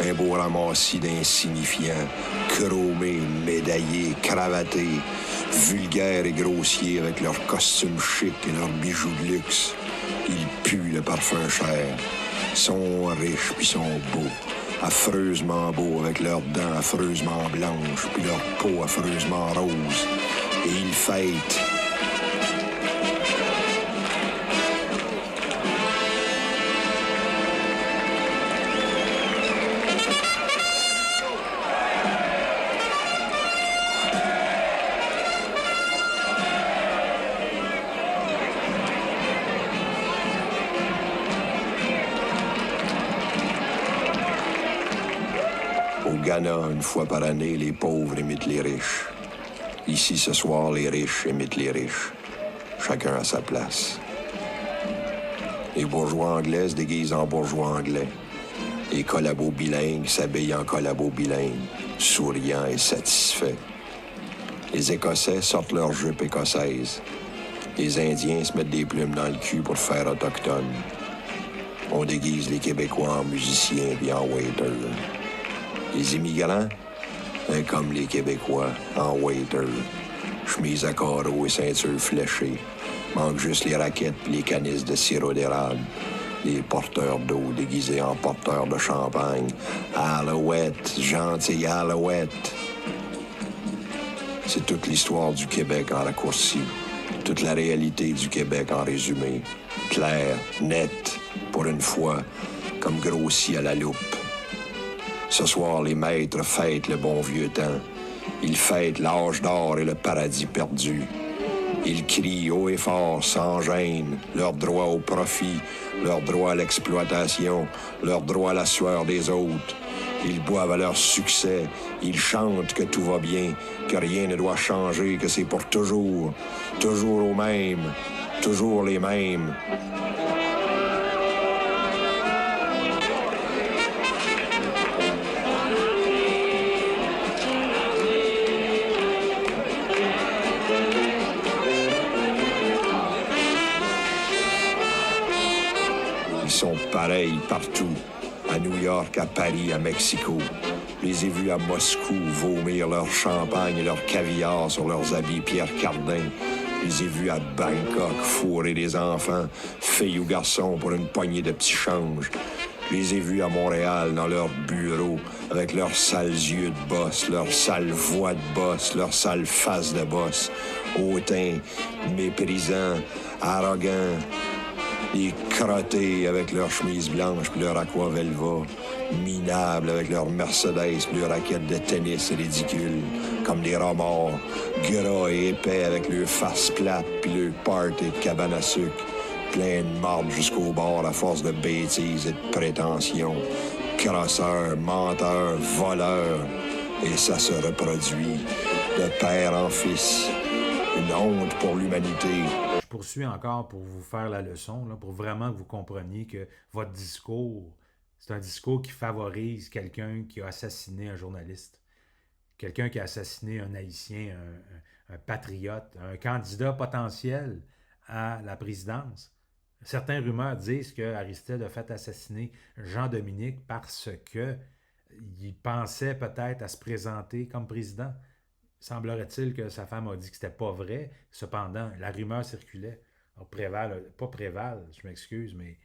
un beau ramassis d'insignifiants, chromés, médaillés, cravatés, vulgaires et grossiers avec leurs costumes chics et leurs bijoux de luxe. Ils puent le parfum cher, sont riches puis sont beaux, affreusement beaux avec leurs dents affreusement blanches puis leur peau affreusement rose. Et ils fêtent. Au Ghana, une fois par année, les pauvres imitent les riches. Ici, ce soir, les riches imitent les riches. Chacun à sa place. Les bourgeois anglais se déguisent en bourgeois anglais. Les collabos bilingues s'habillent en collabos bilingues, souriants et satisfaits. Les Écossais sortent leurs jupes écossaises. Les Indiens se mettent des plumes dans le cul pour faire autochtone. On déguise les Québécois en musiciens et en waiters. Les immigrants, comme les Québécois, en waiter, chemise à carreaux et ceinture fléchée. Manque juste les raquettes et les canisses de sirop d'érable. Les porteurs d'eau déguisés en porteurs de champagne. Alouette, gentille alouette. C'est toute l'histoire du Québec en raccourci. Toute la réalité du Québec en résumé. Claire, nette, pour une fois, comme grossi à la loupe. Ce soir, les maîtres fêtent le bon vieux temps. Ils fêtent l'âge d'or et le paradis perdu. Ils crient haut et fort, sans gêne, leur droit au profit, leur droit à l'exploitation, leur droit à la sueur des autres. Ils boivent à leur succès, ils chantent que tout va bien, que rien ne doit changer, que c'est pour toujours, toujours aux mêmes, toujours les mêmes. Ils sont pareils partout, à New York, à Paris, à Mexico. Je les ai vus à Moscou vomir leur champagne et leur caviar sur leurs habits Pierre Cardin. Je les ai vus à Bangkok fourrer des enfants, filles ou garçons, pour une poignée de petits changes. Je les ai vus à Montréal, dans leurs bureaux, avec leurs sales yeux de boss, leurs sales voix de boss, leurs sales faces de boss, hautains, méprisants, arrogants, les crottés avec leurs chemises blanches puis leur aquavelva, minables avec leurs Mercedes puis leurs raquettes de tennis ridicules, comme des remords, gras et épais avec leurs faces plates puis leurs party de cabane à sucre, plein de marde jusqu'au bord à force de bêtises et de prétentions, crosseurs, menteurs, voleurs, et ça se reproduit de père en fils. Une honte pour l'humanité. Je poursuis encore pour vous faire la leçon, là, pour vraiment que vous compreniez que votre discours, c'est un discours qui favorise quelqu'un qui a assassiné un journaliste, quelqu'un qui a assassiné un Haïtien, un patriote, un candidat potentiel à la présidence. Certaines rumeurs disent que Aristide a fait assassiner Jean-Dominique parce qu'il pensait peut-être à se présenter comme président. Semblerait-il que sa femme a dit que c'était pas vrai. Cependant, la rumeur circulait. Alors, pas Préval, je m'excuse, mais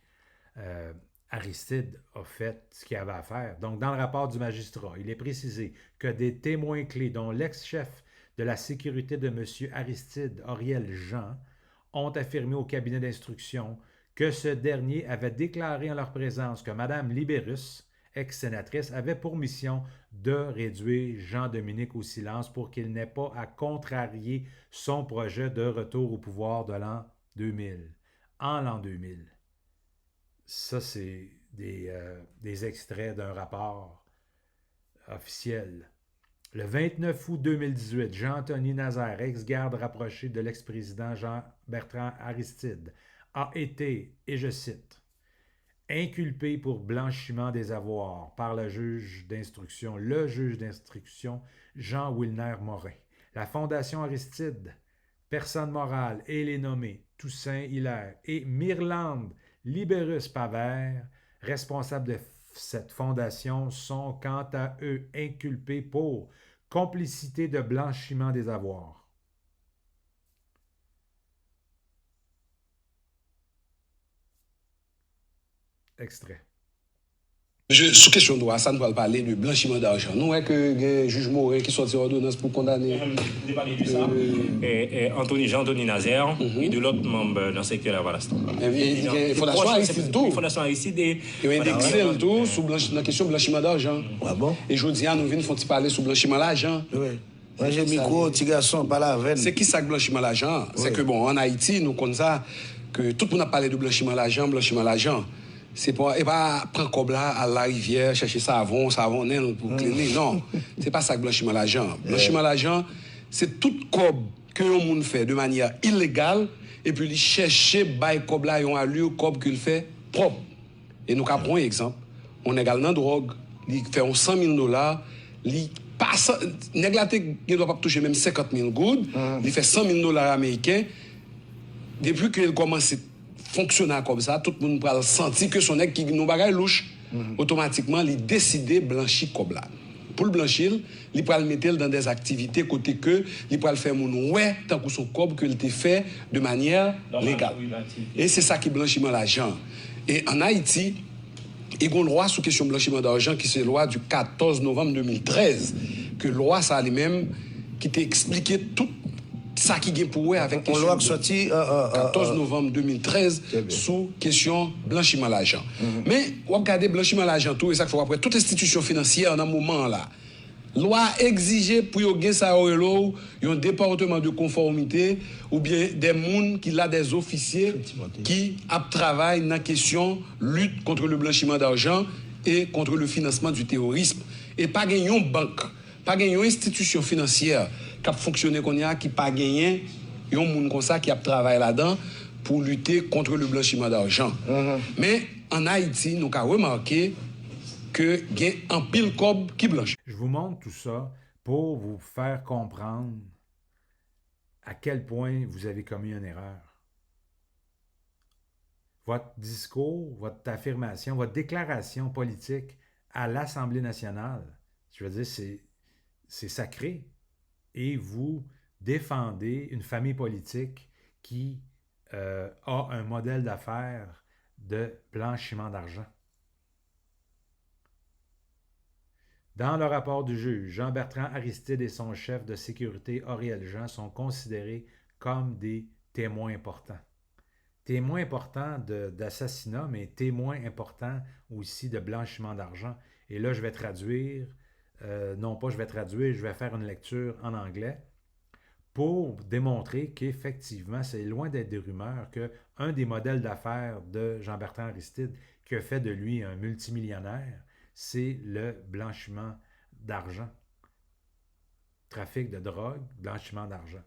Aristide a fait ce qu'il avait à faire. Donc, dans le rapport du magistrat, il est précisé que des témoins clés, dont l'ex-chef de la sécurité de M. Aristide, Auriel Jean, ont affirmé au cabinet d'instruction que ce dernier avait déclaré en leur présence que Mme Libérus, ex-sénatrice, avait pour mission de réduire Jean-Dominique au silence pour qu'il n'ait pas à contrarier son projet de retour au pouvoir de l'an 2000. En l'an 2000. Ça, c'est des extraits d'un rapport officiel. Le 29 août 2018, Jean-Anthony Nazaire, ex-garde rapproché de l'ex-président Jean-Bertrand Aristide, a été, et je cite, inculpé pour blanchiment des avoirs par le juge d'instruction Jean Wilner Morin. La Fondation Aristide, personne morale et les nommés Toussaint Hilaire et Myrlande Libérus Pavert, responsables de cette fondation, sont quant à eux inculpés pour complicité de blanchiment des avoirs. Extrait. Sous question de droit, ça nous va parler de blanchiment d'argent. Nous, est que le juge Morin qui sortit ordonnance pour condamner. Jean-Anthony Nazaire et de l'autre membre dans le secteur de Valaston. Fondation Aristide tout. Fondation Aristide et. Il a indexé le tout sur la question de blanchiment d'argent. Ah bon? Et je dis, nous venons parler sur blanchiment d'argent. Oui. Moi, j'ai micro, petit garçon, pas la veine. C'est qui ça, blanchiment d'argent? C'est que, bon, en Haïti, nous connaissons ça, que tout le monde a parlé de blanchiment d'argent. C'est pas prendre comme là à la rivière, chercher savon pour cleaner. Non, c'est pas ça que blanchiment d'argent. Blanchiment d'argent, c'est tout cob que le monde fait de manière illégale et puis il chercher bail cob là yon allure cob qu'il fait propre. Et nous prenons un exemple. On égale dans drogue, il fait $100,000, il passe néglaté, il doit pas toucher même 50,000 gouttes, il fait $100,000 américains. Depuis qu'il commence fonctionner comme ça, tout le monde va sentir que son nègre qui nous bagaille louche, automatiquement, il décide de blanchir comme là. Pour le blanchir, il peut le mettre dans des activités côté que, il peut le faire mon ouais, tant que son cob qu'il était fait de manière légale. Et c'est ça qui blanchiment l'argent. Et en Haïti, il y a une loi sur question blanchiment d'argent qui c'est la loi du 14 novembre 2013, que loi ça lui-même qui t'a expliqué tout ça qui est pour avec une loi qui sorti 14 novembre 2013 sous question blanchiment d'argent. Mais on regarde blanchiment d'argent tout et ça faut après toute institution financière dans un moment là. Loi exigeait pour yo gen ça un département de conformité ou bien des moun qui là des officiers qui travaillent dans question lutte contre le blanchiment d'argent et contre le financement du terrorisme et pas gagnon banque, pas gagnon institution financière qui a fonctionné qu'on y a qui pas gagné yon moun comme ça qui a travaillé là-dedans pour lutter contre le blanchiment d'argent. Mais en Haïti, nous avons remarqué que y a un pile cob qui blanchit. Je vous montre tout ça pour vous faire comprendre à quel point vous avez commis une erreur. Votre discours, votre affirmation, votre déclaration politique à l'Assemblée nationale, je veux dire, c'est sacré. Et vous défendez une famille politique qui a un modèle d'affaires de blanchiment d'argent. Dans le rapport du juge, Jean-Bertrand Aristide et son chef de sécurité, Auriel Jean, sont considérés comme des témoins importants. Témoins importants d'assassinat, mais témoins importants aussi de blanchiment d'argent. Et là, je vais traduire, je vais faire une lecture en anglais pour démontrer qu'effectivement, c'est loin d'être des rumeurs, qu'un des modèles d'affaires de Jean-Bertrand Aristide qui a fait de lui un multimillionnaire, c'est le blanchiment d'argent. Trafic de drogue, blanchiment d'argent.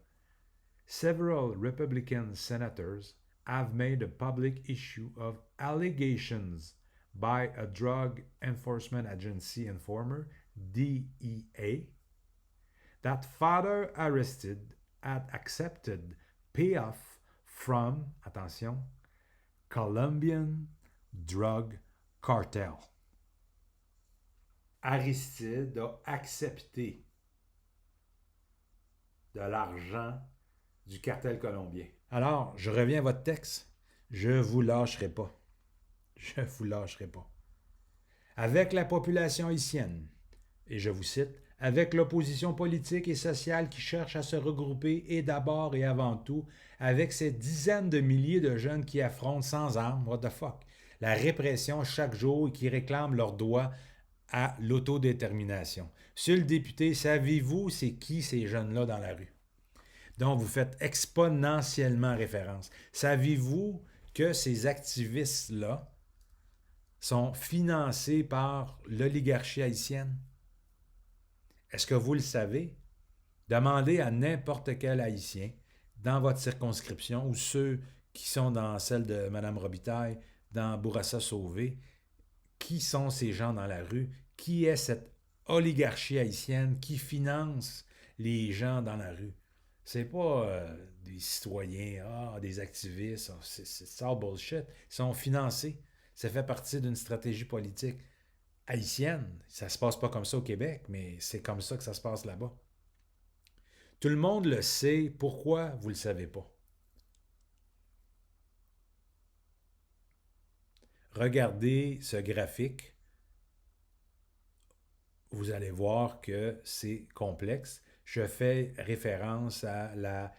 Several Republican senators have made a public issue of allegations by a Drug Enforcement Agency informer, DEA, that Father Aristide had accepted payoff from, attention, Colombian drug cartel. Aristide a accepté de l'argent du cartel colombien. Alors, je reviens à votre texte. Je ne vous lâcherai pas. Je ne vous lâcherai pas. Avec la population haïtienne, et je vous cite, avec l'opposition politique et sociale qui cherche à se regrouper et d'abord et avant tout, avec ces dizaines de milliers de jeunes qui affrontent sans armes, what the fuck, la répression chaque jour et qui réclament leur droit à l'autodétermination. Monsieur le député, savez-vous c'est qui ces jeunes-là dans la rue? Donc, vous faites exponentiellement référence. Savez-vous que ces activistes-là sont financés par l'oligarchie haïtienne? Est-ce que vous le savez? Demandez à n'importe quel Haïtien dans votre circonscription ou ceux qui sont dans celle de Mme Robitaille, dans Bourassa-Sauvé, qui sont ces gens dans la rue? Qui est cette oligarchie haïtienne qui finance les gens dans la rue? C'est pas des citoyens, des activistes, c'est all bullshit. Ils sont financés. Ça fait partie d'une stratégie politique haïtienne. Ça se passe pas comme ça au Québec, mais c'est comme ça que ça se passe là-bas. Tout le monde le sait. Pourquoi vous le savez pas? Regardez ce graphique. Vous allez voir que c'est complexe. Je fais référence à la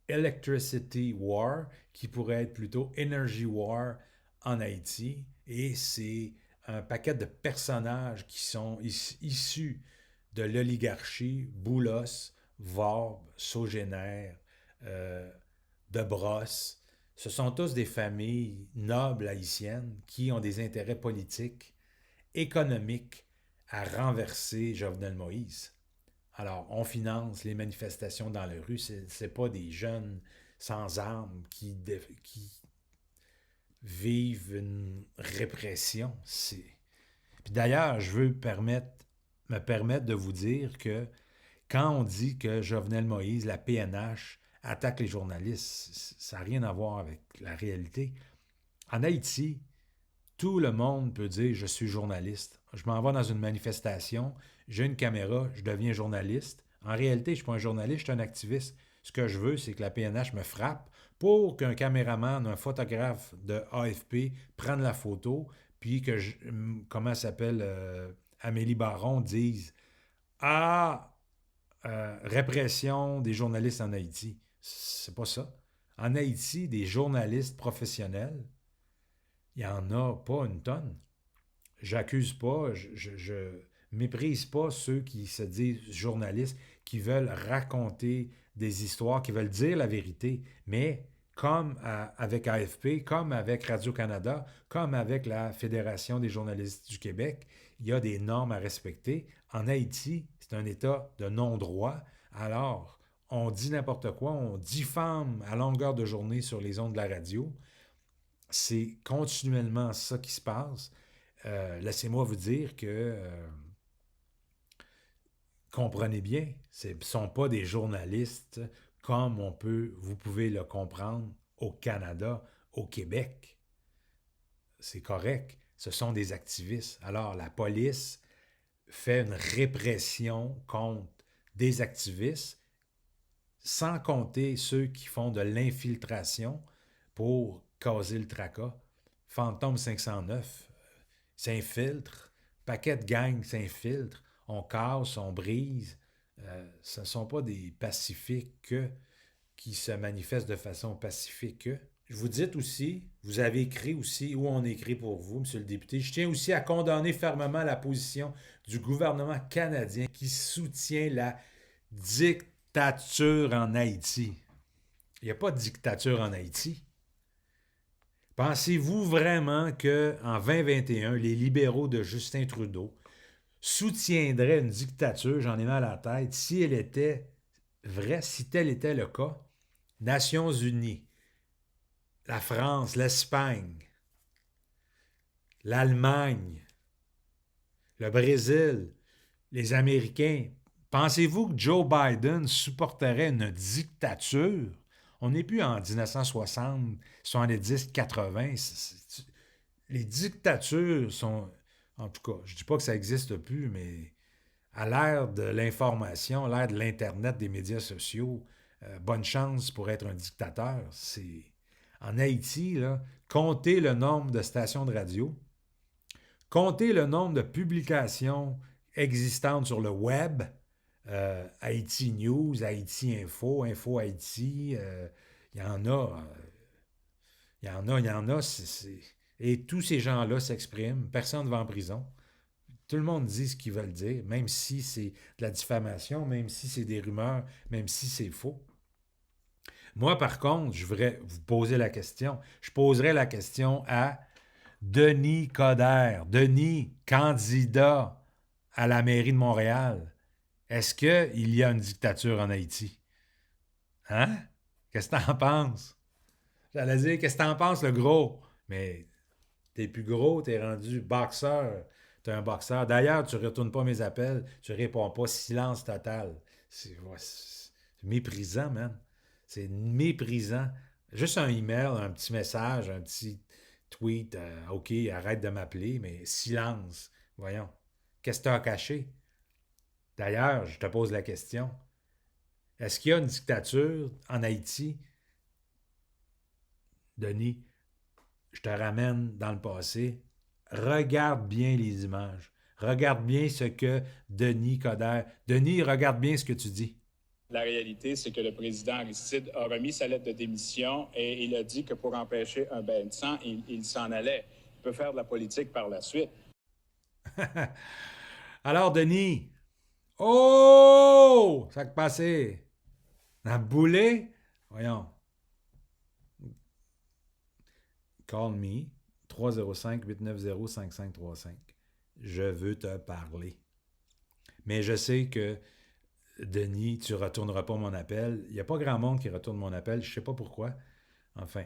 Electricity War, qui pourrait être plutôt Energy War en Haïti. Et c'est un paquet de personnages qui sont issus de l'oligarchie, Boulos, Vorbe, Sogénère, de Brosse. Ce sont tous des familles nobles haïtiennes qui ont des intérêts politiques, économiques à renverser Jovenel Moïse. Alors, on finance les manifestations dans la rue. C'est pas des jeunes sans armes qui vivent une répression. Puis d'ailleurs, je veux me permettre de vous dire que quand on dit que Jovenel Moïse, la PNH, attaque les journalistes, ça n'a rien à voir avec la réalité. En Haïti, tout le monde peut dire « je suis journaliste ». Je m'en vais dans une manifestation, j'ai une caméra, je deviens journaliste. En réalité, je ne suis pas un journaliste, je suis un activiste. Ce que je veux, c'est que la PNH me frappe pour qu'un caméraman, un photographe de AFP prenne la photo, puis que, comment elle s'appelle, Amélie Baron, dise « répression des journalistes en Haïti ». C'est pas ça. En Haïti, des journalistes professionnels, il n'y en a pas une tonne. J'accuse pas, je méprise pas ceux qui se disent journalistes, qui veulent raconter des histoires, qui veulent dire la vérité, mais comme avec AFP, comme avec Radio-Canada, comme avec la Fédération des journalistes du Québec, il y a des normes à respecter. En Haïti, c'est un État de non-droit, alors on dit n'importe quoi, on diffame à longueur de journée sur les ondes de la radio. C'est continuellement ça qui se passe. Laissez-moi vous dire que, comprenez bien, ce ne sont pas des journalistes comme vous pouvez le comprendre au Canada, au Québec. C'est correct, ce sont des activistes. Alors, la police fait une répression contre des activistes, sans compter ceux qui font de l'infiltration pour causer le tracas. Fantôme 509 s'infiltre, paquet de gangs s'infiltrent, on casse, on brise. Ce ne sont pas des pacifiques qui se manifestent de façon pacifique. Je vous dis aussi, vous avez écrit aussi, où on écrit pour vous, monsieur le député, je tiens aussi à condamner fermement la position du gouvernement canadien qui soutient la dictature en Haïti. Il n'y a pas de dictature en Haïti. Pensez-vous vraiment qu'en 2021, les libéraux de Justin Trudeau soutiendraient une dictature, j'en ai mal à la tête, si elle était vraie, si tel était le cas? Nations Unies, la France, l'Espagne, l'Allemagne, le Brésil, les Américains, pensez-vous que Joe Biden supporterait une dictature? On n'est plus en 1960, 70, 80. Les dictatures sont... En tout cas, je ne dis pas que ça n'existe plus, mais à l'ère de l'information, à l'ère de l'Internet, des médias sociaux, bonne chance pour être un dictateur. En Haïti, là, comptez le nombre de stations de radio, comptez le nombre de publications existantes sur le web, Haïti News, Haïti Info, Info Haïti, il y en a. Et tous ces gens-là s'expriment, personne ne va en prison. Tout le monde dit ce qu'ils veulent dire, même si c'est de la diffamation, même si c'est des rumeurs, même si c'est faux. Moi, par contre, je voudrais vous poser la question. Je poserai la question à Denis Coderre, Denis, candidat à la mairie de Montréal. Est-ce qu'il y a une dictature en Haïti? Hein? Qu'est-ce que t'en penses? J'allais dire, qu'est-ce que t'en penses, le gros? Mais t'es plus gros, t'es rendu boxeur. T'es un boxeur. D'ailleurs, tu ne retournes pas mes appels, tu réponds pas, silence total. C'est méprisant, man. C'est méprisant. Juste un email, un petit message, un petit tweet, OK, arrête de m'appeler, mais silence. Voyons. Qu'est-ce que tu as caché? D'ailleurs, je te pose la question. Est-ce qu'il y a une dictature en Haïti? Denis, je te ramène dans le passé. Regarde bien les images. Regarde bien ce que Denis Coderre... Denis, regarde bien ce que tu dis. La réalité, c'est que le président Aristide a remis sa lettre de démission et il a dit que pour empêcher un bain de sang, il s'en allait. Il peut faire de la politique par la suite. Alors, Denis, oh! Ça que passé? La boulée? Voyons. Call me, 305-890-5535. Je veux te parler. Mais je sais que, Denis, tu ne retourneras pas mon appel. Il n'y a pas grand monde qui retourne mon appel. Je ne sais pas pourquoi. Enfin,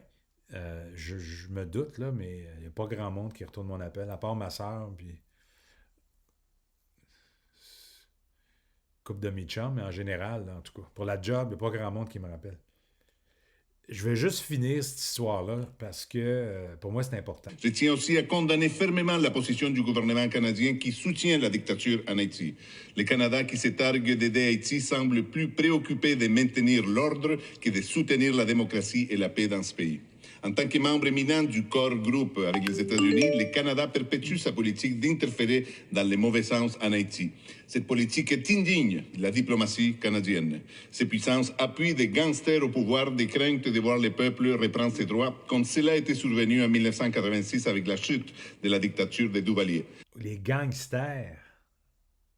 je me doute, là, mais il n'y a pas grand monde qui retourne mon appel, à part ma soeur, puis couple de mes chums, mais en général, en tout cas. Pour la job, il n'y a pas grand monde qui me rappelle. Je vais juste finir cette histoire-là parce que pour moi, c'est important. Je tiens aussi à condamner fermement la position du gouvernement canadien qui soutient la dictature en Haïti. Le Canada qui se targue d'aider Haïti semble plus préoccupé de maintenir l'ordre que de soutenir la démocratie et la paix dans ce pays. En tant que membre éminent du Core Group avec les États-Unis, le Canada perpétue sa politique d'interférer dans le mauvais sens en Haïti. Cette politique est indigne de la diplomatie canadienne. Ces puissances appuient des gangsters au pouvoir des craintes de voir le peuple reprendre ses droits, comme cela était survenu en 1986 avec la chute de la dictature de Duvalier. Les gangsters.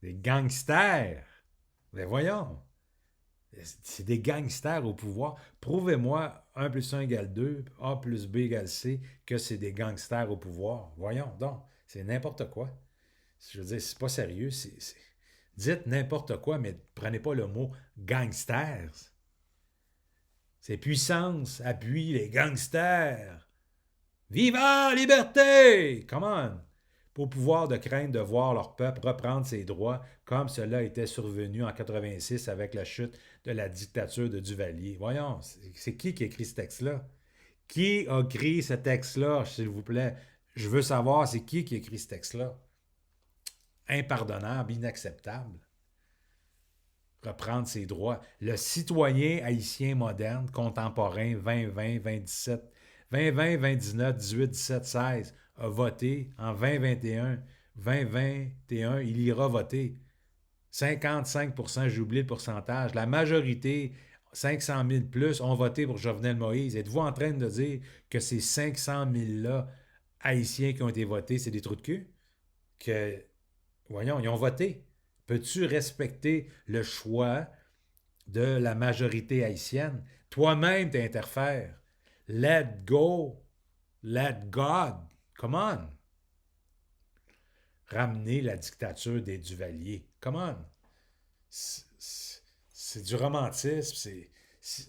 Les gangsters. Mais voyons. C'est des gangsters au pouvoir. Prouvez-moi 1 plus 1 égale 2, A plus B égale C, que c'est des gangsters au pouvoir. Voyons donc, c'est n'importe quoi. Je veux dire, c'est pas sérieux. Dites n'importe quoi, mais prenez pas le mot gangsters. C'est puissance, appuie les gangsters. Viva la liberté! Come on! Pour pouvoir de craindre de voir leur peuple reprendre ses droits comme cela était survenu en 86 avec la chute de la dictature de Duvalier. Voyons, c'est qui a écrit ce texte-là? Qui a écrit ce texte-là, s'il vous plaît? Je veux savoir, c'est qui a écrit ce texte-là? Impardonnable, inacceptable. Reprendre ses droits. Le citoyen haïtien moderne, contemporain, 2020, 2017, 2020, 2019, 18, 17, 16, a voté en 2021. 2021, il ira voter. 55%, j'ai oublié le pourcentage. La majorité, 500 000 plus, ont voté pour Jovenel Moïse. Êtes-vous en train de dire que ces 500 000-là, haïtiens qui ont été votés, c'est des trous de cul? Que, voyons, ils ont voté. Peux-tu respecter le choix de la majorité haïtienne? Toi-même, t'interfères. Let go. Let God. Come on. Ramener la dictature des Duvalier. Come on. C'est du romantisme.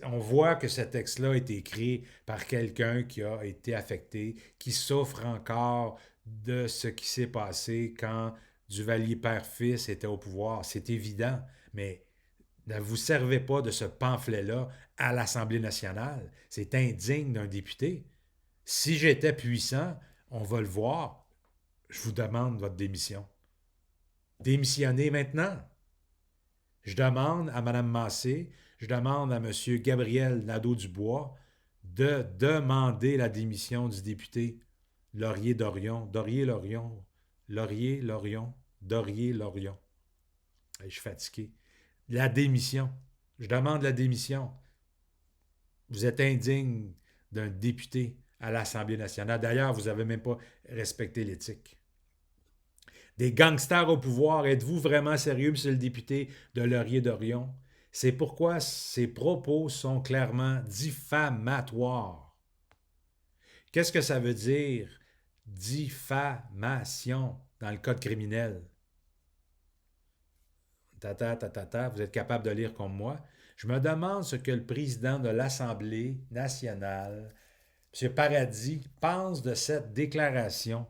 On voit que ce texte-là a été écrit par quelqu'un qui a été affecté, qui souffre encore de ce qui s'est passé quand Duvalier père-fils était au pouvoir. C'est évident, mais ne vous servez pas de ce pamphlet-là à l'Assemblée nationale. C'est indigne d'un député. Si j'étais puissant, on va le voir, je vous demande votre démission. Démissionnez maintenant. Je demande à Mme Massé, je demande à M. Gabriel Nadeau-Dubois de demander la démission du député Laurier-Dorion. Dorier-Lorion. Laurier-Lorion. Dorier-Lorion. Je suis fatigué. La démission. Je demande la démission. Vous êtes indigne d'un député à l'Assemblée nationale. D'ailleurs, vous n'avez même pas respecté l'éthique. Des gangsters au pouvoir, êtes-vous vraiment sérieux, monsieur le député de Laurier-Dorion? C'est pourquoi ces propos sont clairement diffamatoires. Qu'est-ce que ça veut dire? diffamation dans le code criminel. Vous êtes capable de lire comme moi. Je me demande ce que le président de l'Assemblée nationale, M. Paradis, pense de cette déclaration.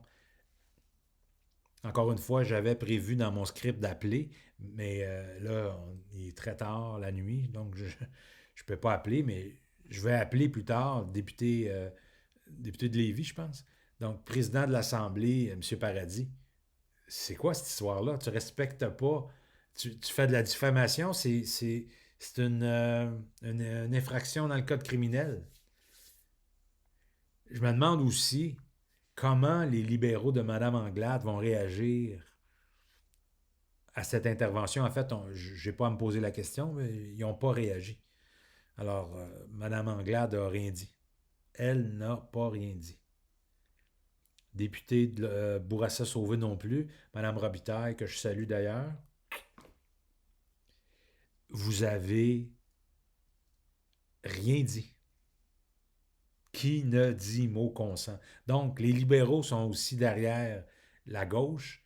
Encore une fois, j'avais prévu dans mon script d'appeler, mais là, il est très tard la nuit, donc je ne peux pas appeler, mais je vais appeler plus tard, député de Lévis, je pense. Donc, président de l'Assemblée, M. Paradis, c'est quoi cette histoire-là? Tu ne respectes pas, tu fais de la diffamation, c'est une infraction dans le code criminel. Je me demande aussi comment les libéraux de Mme Anglade vont réagir à cette intervention. En fait, je n'ai pas à me poser la question, mais ils n'ont pas réagi. Alors, Mme Anglade n'a rien dit. Elle n'a pas rien dit. Député de Bourassa-Sauvé non plus, Mme Robitaille, que je salue d'ailleurs. Vous avez rien dit. Qui ne dit mot consent? Donc, les libéraux sont aussi derrière la gauche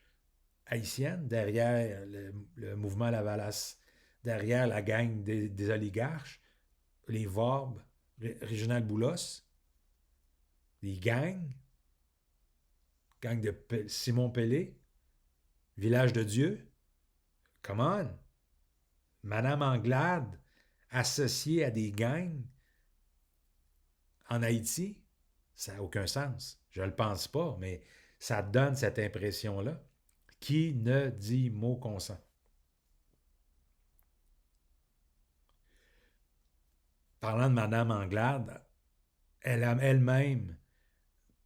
haïtienne, derrière le mouvement Lavalas, derrière la gang des oligarches, les Vorbes, Réginald Boulos, les gangs de Simon Pellet, Village de Dieu. Come on! Madame Anglade associée à des gangs en Haïti, ça n'a aucun sens. Je ne le pense pas, mais ça donne cette impression-là. Qui ne dit mot consent? Parlant de Mme Anglade, elle a elle-même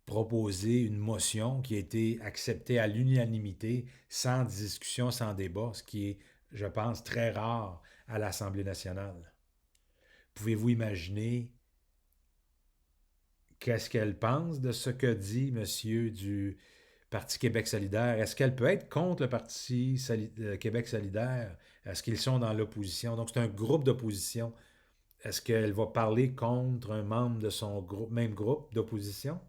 proposé une motion qui a été acceptée à l'unanimité, sans discussion, sans débat, ce qui est, je pense, très rare à l'Assemblée nationale. Pouvez-vous imaginer qu'est-ce qu'elle pense de ce que dit monsieur du Parti Québec solidaire? Est-ce qu'elle peut être contre le Parti Québec solidaire? Est-ce qu'ils sont dans l'opposition? Donc, c'est un groupe d'opposition. Est-ce qu'elle va parler contre un membre de son même groupe d'opposition?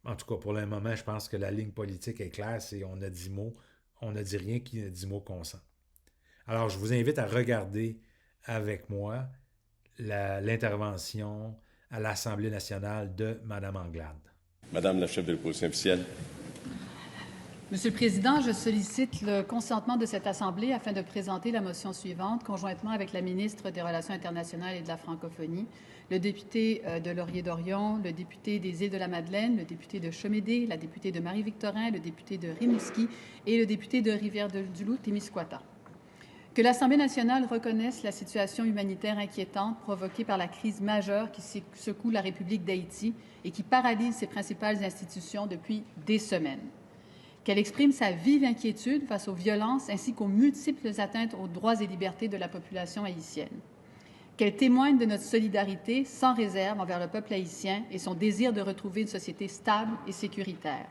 En tout cas, pour le moment, je pense que la ligne politique est claire, c'est on a dit mot, on n'a dit rien qui ne dit mot consent. Alors, je vous invite à regarder avec moi l'intervention à l'Assemblée nationale de Mme Anglade. Madame la chef de l'opposition officielle. Monsieur le Président, je sollicite le consentement de cette Assemblée afin de présenter la motion suivante, conjointement avec la ministre des Relations internationales et de la Francophonie, le député de Laurier-Dorion, le député des Îles-de-la-Madeleine, le député de Chemédé, la députée de Marie-Victorin, le député de Rimouski et le député de Rivière-du-Loup-Témiscouata. Que l'Assemblée nationale reconnaisse la situation humanitaire inquiétante provoquée par la crise majeure qui secoue la République d'Haïti et qui paralyse ses principales institutions depuis des semaines. Qu'elle exprime sa vive inquiétude face aux violences ainsi qu'aux multiples atteintes aux droits et libertés de la population haïtienne. Qu'elle témoigne de notre solidarité sans réserve envers le peuple haïtien et son désir de retrouver une société stable et sécuritaire.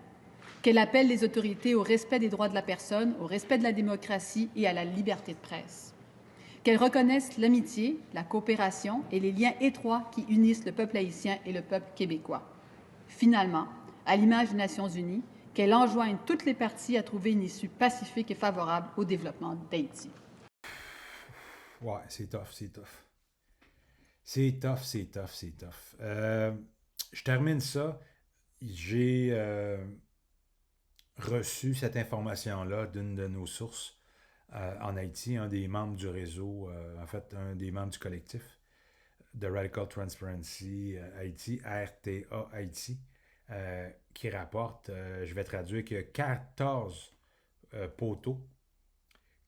Qu'elle appelle les autorités au respect des droits de la personne, au respect de la démocratie et à la liberté de presse. Qu'elle reconnaisse l'amitié, la coopération et les liens étroits qui unissent le peuple haïtien et le peuple québécois. Finalement, à l'image des Nations unies, qu'elle enjoigne toutes les parties à trouver une issue pacifique et favorable au développement d'Haïti. Ouais, c'est tough. C'est tough. Je termine ça. J'ai reçu cette information-là d'une de nos sources en Haïti, un des membres du réseau, un des membres du collectif de Radical Transparency Haïti, RTA Haïti, qui rapporte, je vais traduire, qu'il y a 14 poteaux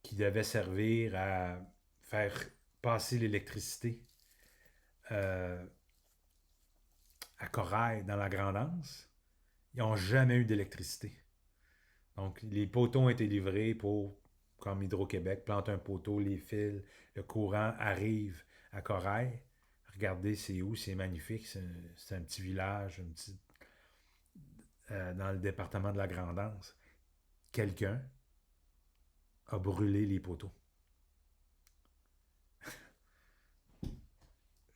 qui devaient servir à faire passer l'électricité à Corail dans la Grande-Anse. Ils n'ont jamais eu d'électricité. Donc, les poteaux ont été livrés pour, comme Hydro-Québec, plante un poteau, les fils, le courant arrive à Corail. Regardez, c'est où? C'est magnifique. C'est un petit village, dans le département de la Grande-Anse. Quelqu'un a brûlé les poteaux.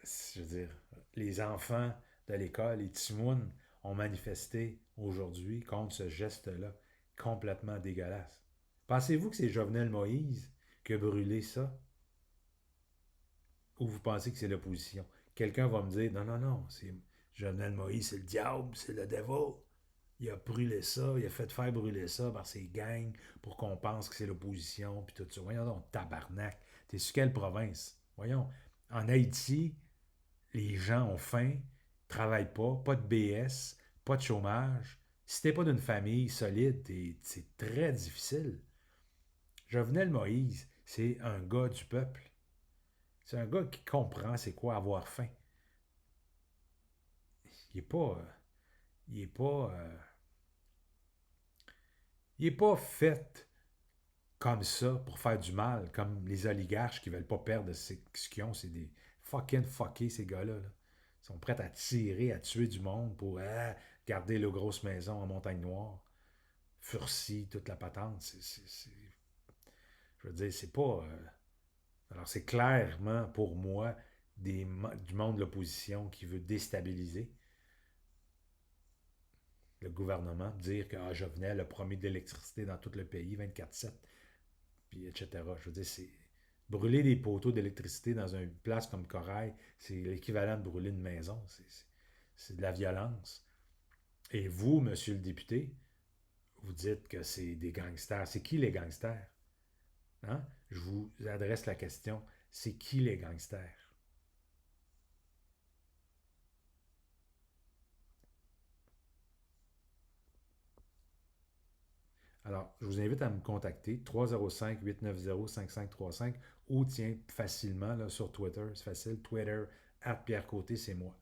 Je veux dire, les enfants de l'école, les Timounes, ont manifesté aujourd'hui contre ce geste-là complètement dégueulasse. Pensez-vous que c'est Jovenel Moïse qui a brûlé ça? Ou vous pensez que c'est l'opposition? Quelqu'un va me dire, non, c'est Jovenel Moïse, c'est le diable, c'est le devil. Il a brûlé ça, il a fait faire brûler ça par ses gangs pour qu'on pense que c'est l'opposition, puis tout ça. Voyons donc, tabarnak. T'es sur quelle province? Voyons, en Haïti, les gens ont faim, travaillent pas de BS, pas de chômage. Si t'es pas d'une famille solide, c'est très difficile. Jovenel Moïse, c'est un gars du peuple. C'est un gars qui comprend c'est quoi avoir faim. Il est pas fait comme ça pour faire du mal, comme les oligarches qui veulent pas perdre ce qu'ils ont. C'est des fuckés, ces gars-là. Là. Ils sont prêts à tirer, à tuer du monde pour garder leur grosse maison en Montagne Noire. Furcy, toute la patente. Je veux dire, c'est pas... Alors, c'est clairement, pour moi, du monde de l'opposition qui veut déstabiliser le gouvernement, dire que Jovenel a promis de l'électricité dans tout le pays, 24/7, puis etc. Je veux dire, c'est... Brûler des poteaux d'électricité dans une place comme Corail, c'est l'équivalent de brûler une maison. C'est de la violence. Et vous, monsieur le député, vous dites que c'est des gangsters. C'est qui les gangsters? Hein? Je vous adresse la question. C'est qui les gangsters? Alors, je vous invite à me contacter, 305-890-5535, ou tiens, facilement là, sur Twitter, c'est facile, Twitter, @PierreCôté, c'est moi.